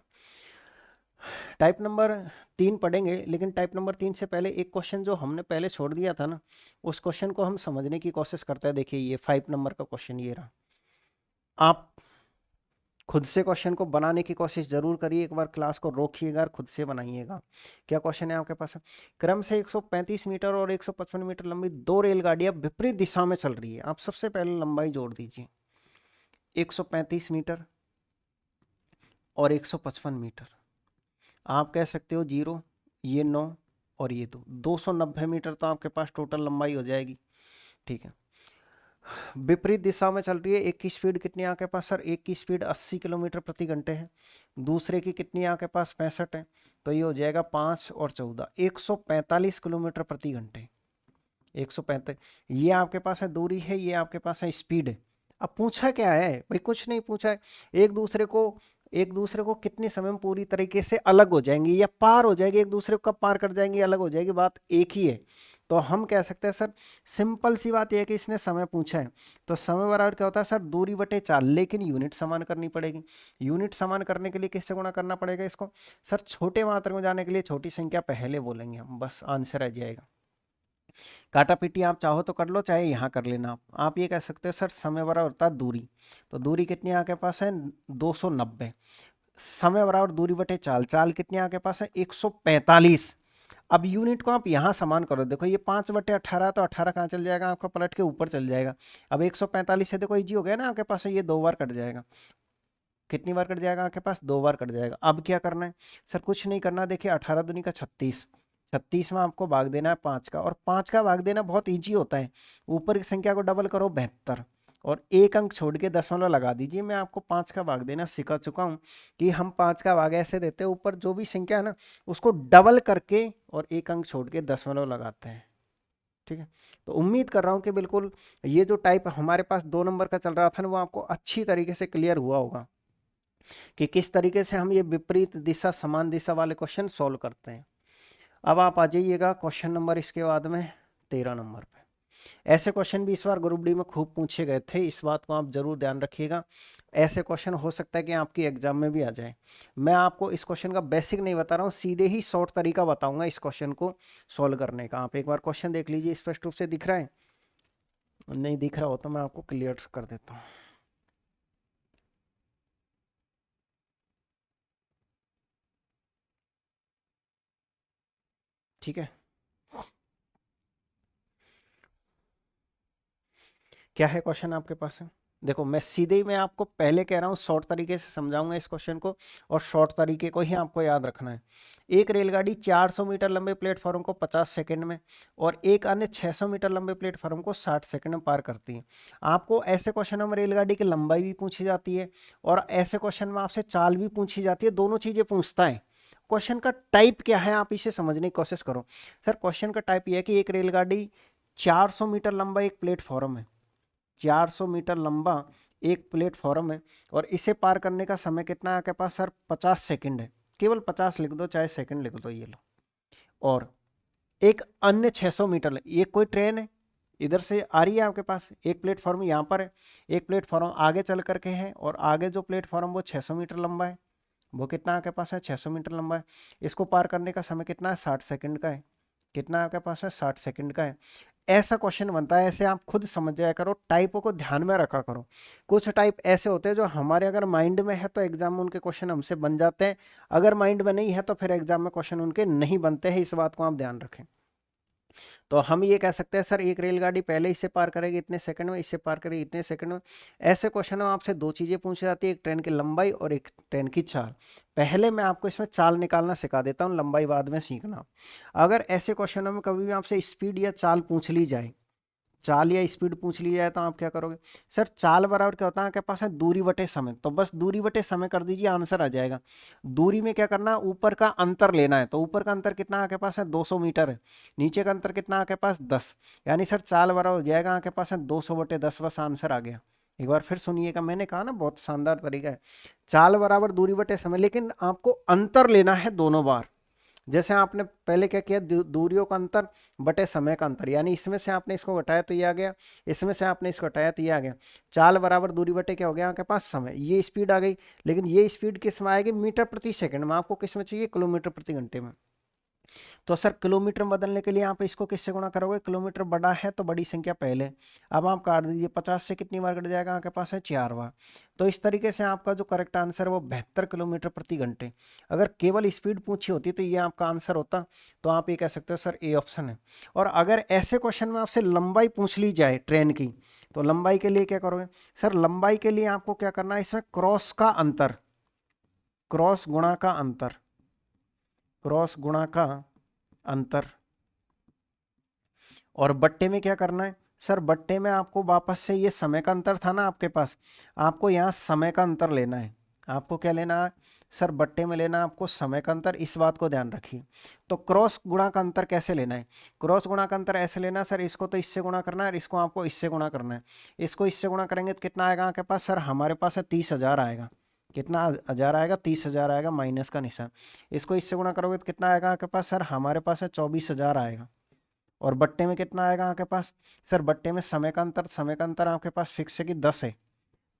टाइप नंबर 3 पढ़ेंगे, लेकिन टाइप नंबर 3 से पहले एक क्वेश्चन जो हमने पहले छोड़ दिया था ना, उस क्वेश्चन को हम समझने की कोशिश करते हैं। देखिए ये 5 नंबर का क्वेश्चन ये रहा, आप खुद से क्वेश्चन को बनाने की कोशिश जरूर करिए, एक बार क्लास को रोकिएगा और खुद से बनाइएगा। क्या क्वेश्चन है आपके पास? क्रम से 135 मीटर और 155 मीटर लंबी दो रेलगाड़ियां विपरीत दिशा में चल रही है। आप सबसे पहले लंबाई जोड़ दीजिए, 135 मीटर और 155 मीटर। आप कह सकते हो 0, ये 9 और ये 2, 290 मीटर तो आपके पास टोटल लंबाई हो जाएगी। ठीक है, विपरीत दिशा में चल रही है। एक की स्पीड कितनी है आपके पास? सर एक की स्पीड 80 किलोमीटर प्रति घंटे है, दूसरे की कितनी है आपके पास? 65 है। तो ये हो जाएगा 5 और 14, 145 किलोमीटर प्रति घंटे। 145, ये आपके पास है दूरी है, ये आपके पास है स्पीड है। अब पूछा क्या है भाई? कुछ नहीं पूछा है। एक दूसरे को कितने समय में पूरी तरीके से अलग हो जाएंगे या पार हो जाएगी, एक दूसरे को कब पार कर जाएंगे, अलग हो जाएगी, बात एक ही है। तो हम कह सकते हैं सर सिंपल सी बात यह है कि इसने समय पूछा है, तो समय बराबर क्या होता है सर? दूरी बटे 4, लेकिन यूनिट समान करनी पड़ेगी। यूनिट समान करने के लिए किससे गुणा करना पड़ेगा इसको? सर छोटे मात्रा में जाने के लिए छोटी संख्या पहले बोलेंगे हम, बस आंसर आ जाएगा। काटा पीटी आप चाहो तो कर लो, चाहे यहाँ कर लेना। आप ये कह सकते हो सर समय बराबर होता है दूरी, तो दूरी कितनी आपके पास है? 290। समय बराबर दूरी बटे चाल, चाल कितनी आपके पास है? 145। अब यूनिट को आप यहाँ समान करो, देखो ये 5/18, तो 18 कहाँ चल जाएगा आपका? पलट के ऊपर चल जाएगा। अब 145 है, देखो इजी हो गया ना आपके पास, ये 2 बार कट जाएगा। कितनी बार कट जाएगा आपके पास? 2 बार कट जाएगा। अब क्या करना है सर? कुछ नहीं करना, देखिए 18 दूनी का 36, 36 में आपको भाग देना है 5 का, और 5 का भाग देना बहुत ईजी होता है। ऊपर की संख्या को डबल करो, 72, और एक अंक छोड़ के दशमलव लगा दीजिए। मैं आपको 5 का भाग देना सिखा चुका हूँ कि हम 5 का भाग ऐसे देते हैं, ऊपर जो भी संख्या है ना उसको डबल करके और एक अंक छोड़ के दशमलव लगाते हैं। ठीक है, तो उम्मीद कर रहा हूँ कि बिल्कुल ये जो टाइप हमारे पास 2 नंबर का चल रहा था ना, वो आपको अच्छी तरीके से क्लियर हुआ होगा कि किस तरीके से हम ये विपरीत दिशा समान दिशा वाले क्वेश्चन सॉल्व करते हैं। अब आप आ जाइएगा क्वेश्चन नंबर इसके बाद में 13 नंबर पे। ऐसे क्वेश्चन भी इस बार ग्रुप डी में खूब पूछे गए थे, इस बात को आप जरूर ध्यान रखिएगा। ऐसे क्वेश्चन हो सकता है कि आपकी एग्जाम में भी आ जाए। मैं आपको इस क्वेश्चन का बेसिक नहीं बता रहा हूँ, सीधे ही शॉर्ट तरीका बताऊंगा इस क्वेश्चन को सॉल्व करने का। आप एक बार क्वेश्चन देख लीजिए, स्पष्ट रूप से दिख रहा है? नहीं दिख रहा हो तो मैं आपको क्लियर कर देता हूँ। ठीक है, क्या है क्वेश्चन आपके पास है? देखो मैं सीधे ही, मैं आपको पहले कह रहा हूँ शॉर्ट तरीके से समझाऊंगा इस क्वेश्चन को, और शॉर्ट तरीके को ही आपको याद रखना है। एक रेलगाड़ी 400 मीटर लंबे प्लेटफॉर्म को 50 सेकंड में और एक अन्य 600 मीटर लंबे प्लेटफॉर्म को 60 सेकंड में पार करती है। आपको ऐसे क्वेश्चन में रेलगाड़ी की लंबाई भी पूछी जाती है और ऐसे क्वेश्चन में आपसे चाल भी पूछी जाती है, दोनों चीजें पूछता है। क्वेश्चन का टाइप क्या है आप इसे समझने की कोशिश करो। सर क्वेश्चन का टाइप यह है कि एक रेलगाड़ी 400 मीटर लंबा एक प्लेटफॉर्म है, 400 मीटर लंबा एक प्लेटफॉर्म है, और इसे पार करने का समय कितना है आपके पास? सर 50 सेकंड है, केवल 50 लिख दो, चाहे सेकंड लिख दो, ये लो। और एक अन्य 600 मीटर, ये कोई ट्रेन है इधर से आ रही है आपके पास, एक प्लेटफॉर्म यहाँ पर है, एक प्लेटफॉर्म आगे चल करके है, और आगे जो प्लेटफॉर्म वो 600 मीटर लंबा है। वो कितना आपके पास है? 600 मीटर लंबा है। इसको पार करने का समय कितना है? 60 सेकंड का है। कितना आपके पास है? 60 सेकंड का है। ऐसा क्वेश्चन बनता है, ऐसे आप खुद समझ जाया करो, टाइपों को ध्यान में रखा करो। कुछ टाइप ऐसे होते हैं जो हमारे अगर माइंड में है तो एग्जाम में उनके क्वेश्चन हमसे बन जाते हैं, अगर माइंड में नहीं है तो फिर एग्जाम में क्वेश्चन उनके नहीं बनते हैं, इस बात को आप ध्यान रखें। तो हम ये कह सकते हैं सर एक रेलगाड़ी पहले इससे पार करेगी इतने सेकंड में, इससे पार करेगी इतने सेकंड में। ऐसे क्वेश्चन में आपसे दो चीजें पूछी जाती है, एक ट्रेन की लंबाई और एक ट्रेन की चाल। पहले मैं आपको इसमें चाल निकालना सिखा देता हूँ, लंबाई बाद में सीखना। अगर ऐसे क्वेश्चनों में कभी भी आपसे स्पीड या चाल पूछ ली जाए, चाल या स्पीड पूछ ली जाए, तो आप क्या करोगे? सर चाल बराबर क्या होता है आपके पास? है दूरी बटे समय, तो बस दूरी बटे समय कर दीजिए, आंसर आ जाएगा। दूरी में क्या करना है? ऊपर का अंतर लेना है, तो ऊपर का अंतर कितना आपके पास है? 200 मीटर है। नीचे का अंतर कितना आपके पास? 10। यानी सर चाल बराबर हो जाएगा आपके पास है 200/10, बस आंसर आ गया। एक बार फिर सुनिएगा, मैंने कहा ना बहुत शानदार तरीका है। चाल बराबर दूरी बटे समय, लेकिन आपको अंतर लेना है दोनों बार। जैसे आपने पहले क्या किया, दूरियों का अंतर बटे समय का अंतर, यानी इसमें से आपने इसको घटाया तो ये आ गया, इसमें से आपने इसको घटाया तो ये आ गया। चाल बराबर दूरी बटे क्या हो गया आपके पास? समय। ये स्पीड आ गई, लेकिन ये स्पीड किस में आएगी? मीटर प्रति सेकंड में। आपको किस में चाहिए? किलोमीटर प्रति घंटे में। तो सर किलोमीटर में बदलने के लिए आप इसको किससे गुणा करोगे, किलोमीटर बड़ा है तो बड़ी संख्या पहले, अब आप काट दीजिए, 50 से कितनी बार कट जाएगा, आपके पास है 4 बार। तो इस तरीके से आपका जो करेक्ट आंसर है वो 72 किलोमीटर प्रति घंटे। अगर केवल स्पीड पूछी होती तो ये आपका आंसर होता, तो आप ये कह सकते हो सर ए ऑप्शन है। और अगर ऐसे क्वेश्चन में आपसे लंबाई पूछ ली जाए ट्रेन की, तो लंबाई के लिए क्या करोगे सर, लंबाई के लिए आपको क्या करना है, इसमें क्रॉस का अंतर, क्रॉस गुणा का अंतर, क्रॉस गुणा का अंतर, और बट्टे में क्या करना है सर, बट्टे में आपको वापस से ये समय का अंतर था ना आपके पास, आपको यहाँ समय का अंतर लेना है। आपको क्या लेना है सर, बट्टे में लेना है आपको समय का अंतर, इस बात को ध्यान रखिए। तो क्रॉस गुणा का अंतर कैसे लेना है, क्रॉस गुणा का अंतर ऐसे लेना है सर, इसको तो इससे गुणा करना है और इसको आपको इससे गुणा करना है। इसको इससे गुणा करेंगे तो कितना आएगा आपके पास सर, हमारे पास है 30,000 आएगा, कितना हजार आएगा, 30,000 आएगा, माइनस का निशान। इसको इससे गुणा करोगे तो कितना आएगा आपके पास सर, हमारे पास है 24,000 आएगा। और बट्टे में कितना आएगा आपके पास सर, बट्टे में समय का अंतर, समय का अंतर आपके पास फिक्स है कि 10 है,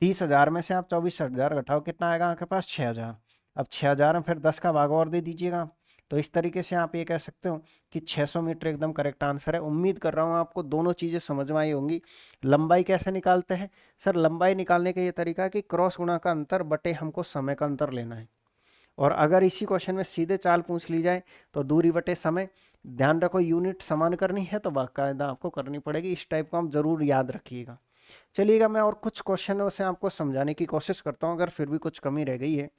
30,000 में से आप 24,000 घटाओ, कितना आएगा आपके पास 6,000। अब 6,000 में फिर 10 का भाग और दे दीजिएगा। तो इस तरीके से आप ये कह सकते हो कि 600 मीटर एकदम करेक्ट आंसर है। उम्मीद कर रहा हूँ आपको दोनों चीज़ें समझ में आई होंगी। लंबाई कैसे निकालते हैं सर, लंबाई निकालने का ये तरीका है कि क्रॉस गुणा का अंतर बटे हमको समय का अंतर लेना है। और अगर इसी क्वेश्चन में सीधे चाल पूछ ली जाए तो दूरी बटे समय, ध्यान रखो यूनिट समान करनी है तो बाकायदा आपको करनी पड़ेगी, इस टाइप को आप जरूर याद रखिएगा। चलिएगा मैं और कुछ क्वेश्चनों से आपको समझाने की कोशिश करता हूँ, अगर फिर भी कुछ कमी रह गई है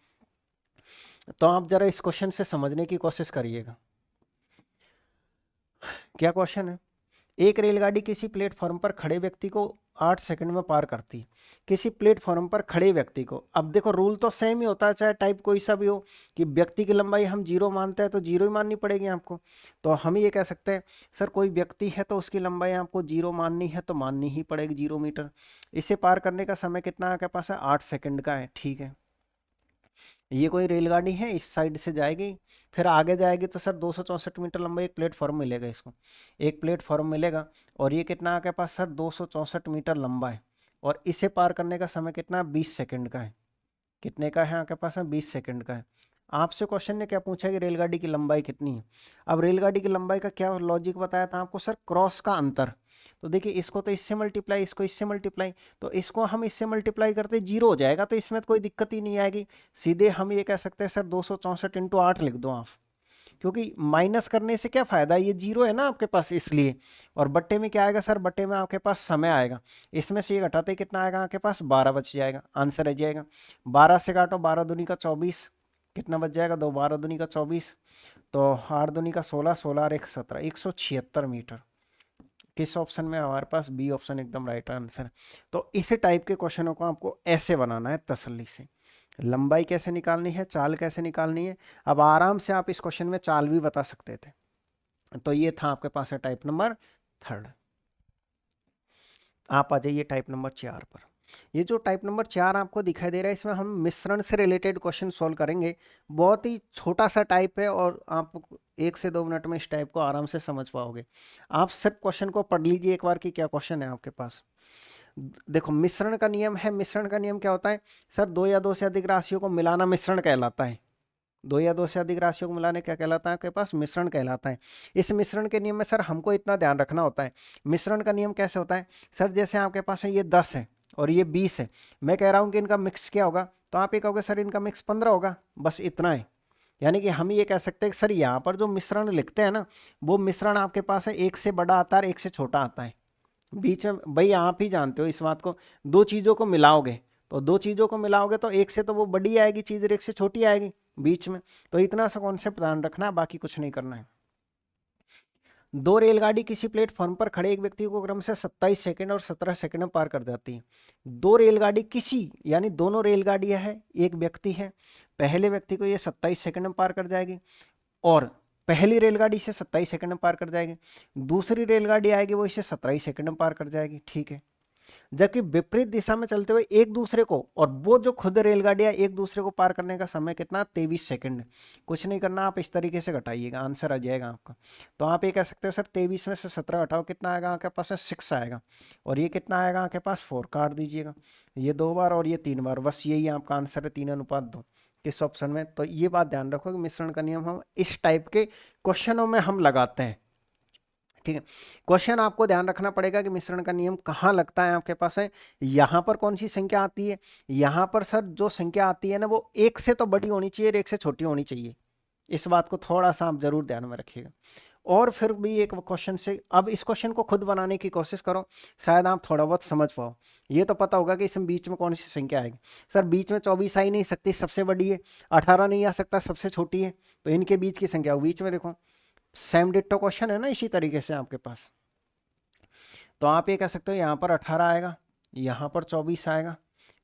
तो आप जरा इस क्वेश्चन से समझने की कोशिश करिएगा। क्या क्वेश्चन है, एक रेलगाड़ी किसी प्लेटफॉर्म पर खड़े व्यक्ति को 8 सेकंड में पार करती है, किसी प्लेटफॉर्म पर खड़े व्यक्ति को। अब देखो रूल तो सेम ही होता है, चाहे टाइप कोई सा भी हो, कि व्यक्ति की लंबाई हम 0 मानते हैं तो 0 ही माननी पड़ेगी आपको। तो हम ये कह सकते हैं सर, कोई व्यक्ति है तो उसकी लंबाई आपको 0 माननी है तो माननी ही पड़ेगी 0 मीटर। इसे पार करने का समय कितना आपके पास है, 8 सेकंड का है, ठीक है। ये कोई रेलगाड़ी है, इस साइड से जाएगी, फिर आगे जाएगी तो सर 264 मीटर लंबा एक प्लेटफॉर्म मिलेगा इसको, एक प्लेटफॉर्म मिलेगा। और ये कितना आपके पास सर, 264 मीटर लंबा है। और इसे पार करने का समय कितना, 20 सेकंड का है। कितने का है आपके पास में, 20 सेकंड का है। आपसे क्वेश्चन ने क्या पूछा कि रेलगाड़ी की लंबाई कितनी है। अब रेलगाड़ी की लंबाई का क्या लॉजिक बताया था आपको सर, क्रॉस का अंतर। तो देखिए इसको तो इससे मल्टीप्लाई, इसको इससे मल्टीप्लाई, तो इसको हम इससे मल्टीप्लाई करते 0 हो जाएगा, तो इसमें तो कोई दिक्कत ही नहीं आएगी। सीधे हम ये कह सकते हैं सर 264 इंटू 8 लिख दो आप, क्योंकि माइनस करने से क्या फायदा, ये 0 है ना आपके पास इसलिए। और बट्टे में क्या आएगा सर, बट्टे में आपके पास समय आएगा, इसमें से ये घटाते कितना आएगा आपके पास, 12 बच जाएगा, आंसर रह जाएगा। 12 से काटो, 12 दूनी का 24, कितना बच जाएगा, 2 12 दूनी का 24, तो 8 दूनी का 16, 16 और 1 17, 176 मीटर। किस ऑप्शन में, हमारे पास बी ऑप्शन एकदम राइट आंसर। तो इसी टाइप के क्वेश्चनों को आपको ऐसे बनाना है तसल्ली से, लंबाई कैसे निकालनी है, चाल कैसे निकालनी है। अब आराम से आप इस क्वेश्चन में चाल भी बता सकते थे। तो ये था आपके पास है टाइप नंबर 3। आप आ जाइए टाइप नंबर 4 पर। ये जो टाइप नंबर 4 आपको दिखाई दे रहा है, इसमें हम मिश्रण से रिलेटेड क्वेश्चन सॉल्व करेंगे। बहुत ही छोटा सा टाइप है और आप 1 से 2 मिनट में इस टाइप को आराम से समझ पाओगे। आप सिर्फ क्वेश्चन को पढ़ लीजिए एक बार कि क्या क्वेश्चन है आपके पास। देखो मिश्रण का नियम है, मिश्रण का नियम क्या होता है सर, 2 या 2 से अधिक राशियों को मिलाना मिश्रण कहलाता है। 2 या 2 से अधिक राशियों को मिलाने क्या कहलाता है आपके पास, मिश्रण कहलाता है। इस मिश्रण के नियम में सर हमको इतना ध्यान रखना होता है। मिश्रण का नियम कैसे होता है सर, जैसे आपके पास है ये 10 है और ये 20 है, मैं कह रहा हूँ कि इनका मिक्स क्या होगा, तो आप ये कहोगे सर इनका मिक्स 15 होगा, बस इतना है। यानी कि हम ये कह सकते हैं कि सर यहाँ पर जो मिश्रण लिखते हैं ना, वो मिश्रण आपके पास है 1 से बड़ा आता है और 1 से छोटा आता है। बीच में भाई आप ही जानते हो इस बात को, दो चीज़ों को मिलाओगे तो दो चीज़ों को मिलाओगे तो एक से तो वो बड़ी आएगी चीज़ और एक से छोटी आएगी बीच में। तो इतना सा कॉन्सेप्ट ध्यान रखना है, बाकी कुछ नहीं करना है। दो रेलगाड़ी किसी प्लेटफॉर्म पर खड़े एक व्यक्ति को क्रम से 27 सेकंड और 17 सेकंड में पार कर जाती है। दो रेलगाड़ी किसी, यानी दोनों रेलगाड़ियां हैं, एक व्यक्ति है, पहले व्यक्ति को ये 27 सेकंड में पार कर जाएगी और पहली रेलगाड़ी से 27 सेकंड में पार कर जाएगी, दूसरी रेलगाड़ी आएगी वो इसे 17 सेकंड में पार कर जाएगी, ठीक है। जबकि विपरीत दिशा में चलते हुए एक दूसरे को, और वो जो खुद रेलगाड़ियां एक दूसरे को पार करने का समय कितना, 23 सेकंड। कुछ नहीं करना, आप इस तरीके से घटाइएगा, आंसर आ जाएगा आपका। तो आप ये कह सकते हो सर 23 में से 17 घटाओ, कितना आएगा आपके पास, 6 आएगा। और ये कितना आएगा आपके पास, 4 काट दीजिएगा, ये 2 बार और ये 3 बार, बस यही आपका आंसर है, 3 अनुपात 2। किस ऑप्शन में। तो ये बात ध्यान रखो कि मिश्रण का नियम हम इस टाइप के क्वेश्चनों में हम लगाते हैं, ठीक है। क्वेश्चन आपको ध्यान रखना पड़ेगा कि मिश्रण का नियम कहाँ लगता है आपके पास है, यहाँ पर कौन सी संख्या आती है, यहाँ पर सर जो संख्या आती है ना वो एक से तो बड़ी होनी चाहिए और एक से छोटी होनी चाहिए, इस बात को थोड़ा सा आप जरूर ध्यान में रखिएगा। और फिर भी एक क्वेश्चन से, अब इस क्वेश्चन को खुद बनाने की कोशिश करो, शायद आप थोड़ा बहुत समझ पाओ। ये तो पता होगा कि इसमें बीच में कौन सी संख्या आएगी। सर बीच में 24 आ ही नहीं सकती, सबसे बड़ी है, 18 नहीं आ सकता, सबसे छोटी है, तो इनके बीच की संख्या बीच में देखो। सेम डिट्टो क्वेश्चन है ना इसी तरीके से आपके पास। तो आप ये कह सकते हो यहाँ पर 18 आएगा, यहाँ पर 24 आएगा,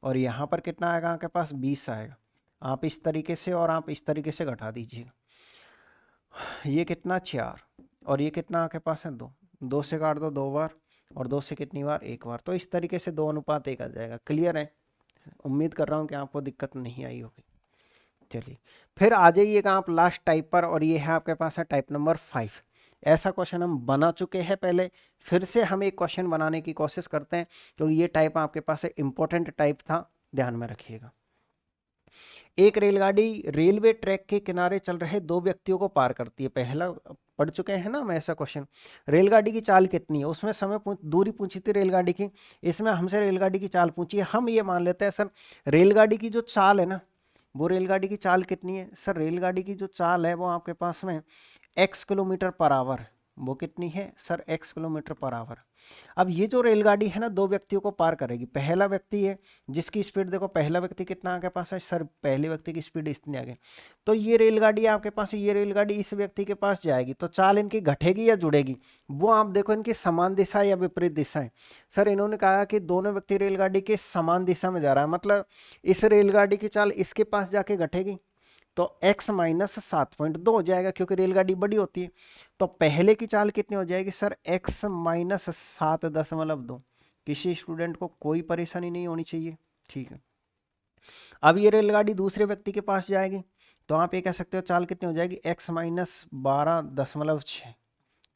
और यहाँ पर कितना आएगा आपके पास 20 आएगा। आप इस तरीके से और आप इस तरीके से घटा दीजिएगा। ये कितना 4 और ये कितना आपके पास है 2, 2 से काट दो 2 बार और 2 से कितनी बार 1 बार। तो इस तरीके से 2:1 आ जाएगा। क्लियर है? उम्मीद कर रहा हूँ कि आपको दिक्कत नहीं आई होगी। चलिए फिर आ जाइएगा आप लास्ट टाइप पर, और ये है आपके पास है टाइप नंबर 5। ऐसा क्वेश्चन हम बना चुके हैं पहले, फिर से हम एक क्वेश्चन बनाने की कोशिश करते हैं क्योंकि ये टाइप आपके पास इंपॉर्टेंट टाइप था, ध्यान में रखिएगा। एक रेलगाड़ी रेलवे ट्रैक के किनारे चल रहे 2 व्यक्तियों को पार करती है। पहला पढ़ चुके हैं ना हम ऐसा क्वेश्चन। रेलगाड़ी की चाल कितनी है, उसमें दूरी पूछी थी रेलगाड़ी की, इसमें हमसे रेलगाड़ी की चाल पूछी है। हम ये मान लेते हैं सर रेलगाड़ी की जो चाल है ना, वो रेलगाड़ी की चाल कितनी है। सर रेलगाड़ी की जो चाल है वो आपके पास में x किलोमीटर पर आवर, वो कितनी है sir x kilometre per our. अब ये जो रेलगाड़ी है ना 2 व्यक्तियों को पार करेगी। पहला व्यक्ति है जिसकी स्पीड देखो, पहला व्यक्ति कितना आपके पास है सर, पहले व्यक्ति की स्पीड इतनी आगे। तो ये रेलगाड़ी आपके पास, ये रेलगाड़ी इस व्यक्ति के पास जाएगी, तो चाल इनकी घटेगी या जुड़ेगी, वो आप देखो इनकी समान दिशा या विपरीत दिशा है। सर इन्होंने कहा कि दोनों व्यक्ति रेलगाड़ी के समान दिशा में जा रहा है, मतलब इस रेलगाड़ी की चाल इसके पास जाके घटेगी, तो x माइनस 7.2 हो जाएगा क्योंकि रेलगाड़ी बड़ी होती है। तो पहले की चाल कितनी हो जाएगी सर x माइनस 7.2। किसी स्टूडेंट को कोई परेशानी नहीं होनी चाहिए, ठीक है। अब ये रेलगाड़ी दूसरे व्यक्ति के पास जाएगी, तो आप ये कह सकते हो चाल कितनी हो जाएगी x माइनस 12.6।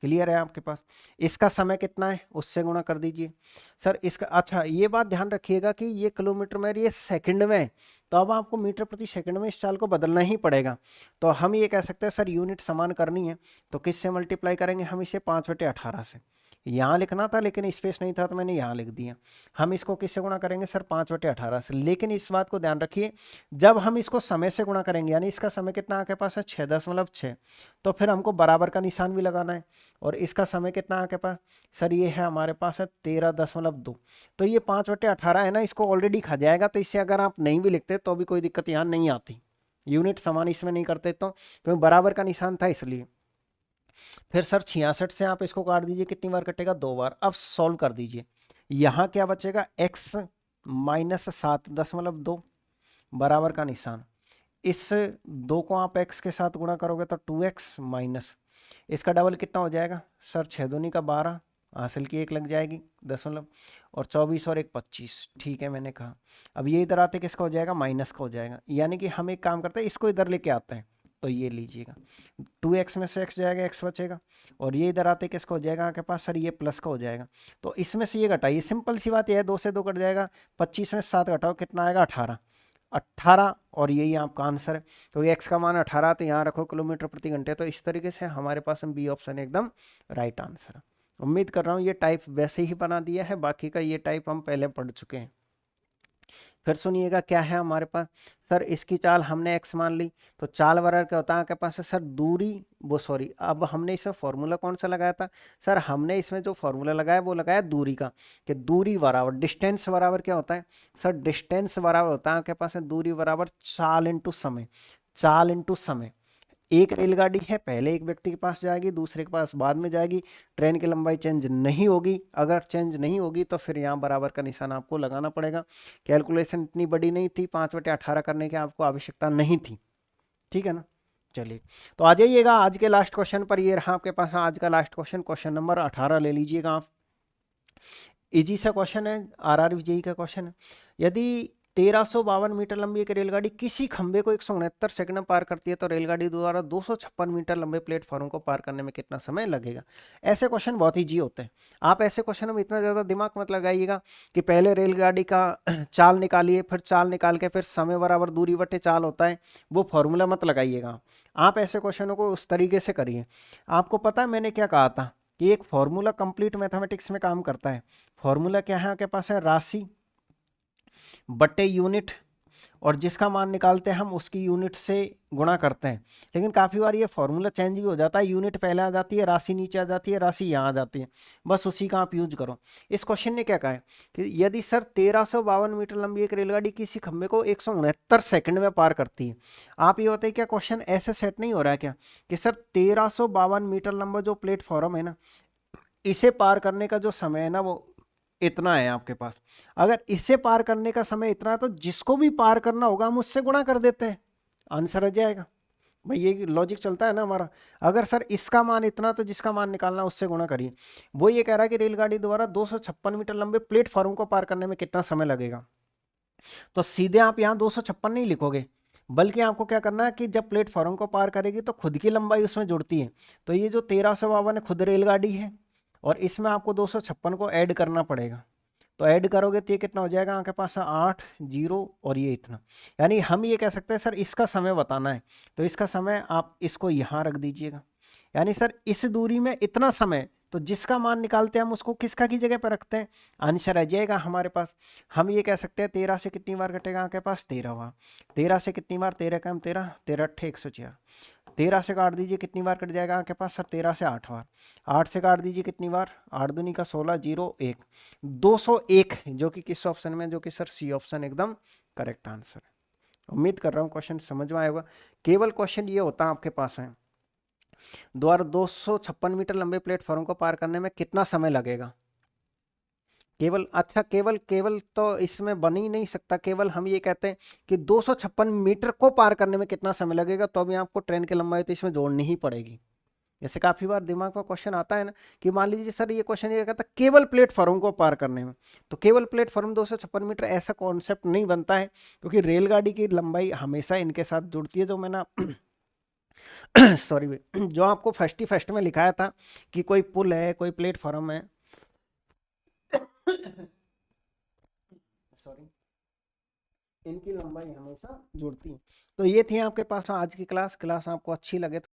क्लियर है आपके पास। इसका समय कितना है उससे गुणा कर दीजिए सर इसका। अच्छा ये बात ध्यान रखिएगा कि ये किलोमीटर में, ये सेकंड में, तो अब आपको मीटर प्रति सेकंड में इस चाल को बदलना ही पड़ेगा। तो हम ये कह सकते हैं सर यूनिट समान करनी है, तो किससे मल्टीप्लाई करेंगे हम इसे 5/18 से। यहाँ लिखना था लेकिन स्पेस नहीं था तो मैंने यहाँ लिख दिया। हम इसको किससे गुणा करेंगे सर 5/18 से। लेकिन इस बात को ध्यान रखिए जब हम इसको समय से गुणा करेंगे, यानी इसका समय कितना आपके पास है 6.6, तो फिर हमको बराबर का निशान भी लगाना है। और इसका समय कितना आपके पास सर, ये है हमारे पास है 13.2। तो ये 5/18 है ना, इसको ऑलरेडी खा जाएगा, तो इससे अगर आप नहीं भी लिखते तो भी कोई दिक्कत यहाँ नहीं आती। यूनिट समान इसमें नहीं करते तो, क्योंकि बराबर का निशान था इसलिए। फिर सर 66 से आप इसको काट दीजिए, कितनी बार कटेगा 2 बार। अब सॉल्व कर दीजिए, यहाँ क्या बचेगा x माइनस 7.2 बराबर का निशान। इस 2 को आप x के साथ गुणा करोगे तो 2x माइनस इसका डबल कितना हो जाएगा सर 6×2 = 12, हासिल की 1 लग जाएगी दशमलव, और 24 और 1 25। ठीक है मैंने कहा। अब ये इधर आते किसका हो जाएगा माइनस का हो जाएगा, यानी कि हम एक काम करते हैं इसको इधर लेके आते हैं। तो ये लीजिएगा 2x में से x जाएगा, x बचेगा, और ये इधर आते किसका हो जाएगा आपके पास सर ये प्लस का हो जाएगा। तो इसमें से ये घटाइए, सिंपल सी बात ये है, 2 से 2 कट जाएगा, 25 में 7 घटाओ कितना आएगा 18, और यही आपका आंसर है। तो x का मान 18, तो यहाँ रखो किलोमीटर प्रति घंटे। तो इस तरीके से हमारे पास बी ऑप्शन एकदम राइट आंसर है। उम्मीद कर रहा हूँ ये टाइप वैसे ही बना दिया है, बाकी का ये टाइप हम पहले पढ़ चुके हैं। फिर सुनिएगा क्या है हमारे पास सर, इसकी चाल हमने x मान ली, तो चाल बराबर क्या होता है आपके पास है सर दूरी, वो सॉरी, अब हमने इसमें फॉर्मूला कौन सा लगाया था सर, हमने इसमें जो फॉर्मूला लगाया वो लगाया दूरी का, कि दूरी बराबर डिस्टेंस बराबर क्या होता है सर, डिस्टेंस बराबर होता है आपके पास है दूरी बराबर चाल इंटू समय। चाल इंटू समय, एक रेलगाड़ी है, पहले एक व्यक्ति के पास जाएगी, दूसरे के पास बाद में जाएगी, ट्रेन की लंबाई चेंज नहीं होगी। अगर चेंज नहीं होगी तो फिर यहाँ बराबर का निशान आपको लगाना पड़ेगा। कैलकुलेशन इतनी बड़ी नहीं थी, 5/18 करने की आपको आवश्यकता नहीं थी, ठीक है ना। चलिए तो आ जाइएगा आज के लास्ट क्वेश्चन पर। ये रहा आपके पास आज का लास्ट क्वेश्चन, क्वेश्चन नंबर 18 ले लीजिएगा आप। इजी सा क्वेश्चन है, RR जेईई का क्वेश्चन है। यदि 1352 मीटर लंबी एक रेलगाड़ी किसी खंबे को 169 सेकंड में पार करती है तो रेलगाड़ी द्वारा 256 मीटर लंबे प्लेटफॉर्म को पार करने में कितना समय लगेगा। ऐसे क्वेश्चन बहुत ईजी होते हैं। आप ऐसे क्वेश्चन में इतना ज़्यादा दिमाग मत लगाइएगा कि पहले रेलगाड़ी का चाल निकालिए, फिर चाल निकाल के फिर समय बराबर दूरी बटे चाल होता है, वो फॉर्मूला मत लगाइएगा। आप ऐसे क्वेश्चनों को उस तरीके से करिए। आपको पता है मैंने क्या कहा था कि एक फॉर्मूला कंप्लीट मैथमेटिक्स में काम करता है। फॉर्मूला क्या है आपके पास है, राशि बटे यूनिट, और जिसका मान निकालते हैं हम उसकी यूनिट से गुणा करते हैं। लेकिन काफ़ी बार ये फॉर्मूला चेंज भी हो जाता है, यूनिट पहले आ जाती है, राशि नीचे आ जाती है, राशि यहाँ आ जाती है, बस उसी का आप यूज करो। इस क्वेश्चन ने क्या कहा है कि यदि सर 1352 मीटर लंबी एक रेलगाड़ी किसी खंबे को 169 सेकंड में पार करती है। आप ये बताइए क्या क्वेश्चन ऐसे सेट नहीं हो रहा है क्या कि सर 1352 मीटर लंबा जो प्लेटफॉर्म है ना, इसे पार करने का जो समय है ना वो इतना है आपके पास। अगर इसे पार करने का समय इतना है तो जिसको भी पार करना होगा हम उससे गुणा कर देते हैं, आंसर आ जाएगा। भाई ये लॉजिक चलता है ना हमारा। अगर सर इसका मान इतना तो जिसका मान निकालना उससे गुणा करिए। वो ये कह रहा है कि रेलगाड़ी द्वारा 256 मीटर लंबे प्लेटफॉर्म को पार करने में कितना समय लगेगा। तो सीधे आप यहाँ 256 नहीं लिखोगे, बल्कि आपको क्या करना है कि जब प्लेटफॉर्म को पार करेगी तो खुद की लंबाई उसमें जुड़ती है। तो ये जो 1352 खुद रेलगाड़ी है और इसमें आपको 256 को ऐड करना पड़ेगा। तो ऐड करोगे तो ये कितना हो जाएगा आपके पास, 8 जीरो और ये इतना। यानी हम ये कह सकते हैं सर इसका समय बताना है, तो इसका समय आप इसको यहाँ रख दीजिएगा। यानी सर इस दूरी में इतना समय, तो जिसका मान निकालते हैं हम उसको किसका की जगह पर रखते हैं, आंसर आ जाएगा हमारे पास। हम ये कह सकते हैं 13 से कितनी बार कटेगा आपके पास, 13 बार। 13 से कितनी बार, 13 का 13, 13 अट्ठे 104। 13 से काट दीजिए कितनी बार कट जाएगा आपके पास सर, 13 से 8 बार। 8 से काट दीजिए कितनी बार, 8 दूनी का 16, 0 1, 201, जो कि किस ऑप्शन में, जो कि सर सी ऑप्शन एकदम करेक्ट आंसर है। उम्मीद कर रहा हूँ क्वेश्चन समझ में आएगा। केवल क्वेश्चन ये होता है आपके पास है द्वारा 256 मीटर लंबे प्लेटफॉर्म को पार करने में कितना समय लगेगा। केवल, अच्छा केवल केवल तो इसमें बन ही नहीं सकता। केवल हम ये कहते हैं कि 256 मीटर को पार करने में कितना समय लगेगा, तो अभी आपको ट्रेन की लंबाई तो इसमें जोड़नी ही पड़ेगी। जैसे काफी बार दिमाग में क्वेश्चन आता है ना कि मान लीजिए सर ये क्वेश्चन ये कहता है केवल प्लेटफॉर्म को पार करने में, तो केवल प्लेटफॉर्म 256 मीटर ऐसा कॉन्सेप्ट नहीं बनता है, क्योंकि रेलगाड़ी की लंबाई हमेशा इनके साथ जुड़ती है। जो मैंने सॉरी जो आपको फर्स्ट ही फर्स्ट में लिखाया था कि कोई पुल है, कोई प्लेटफॉर्म है, सॉरी, इनकी लंबाई हमेशा जुड़ती है। तो ये थी आपके पास आज की क्लास। क्लास आपको अच्छी लगे तो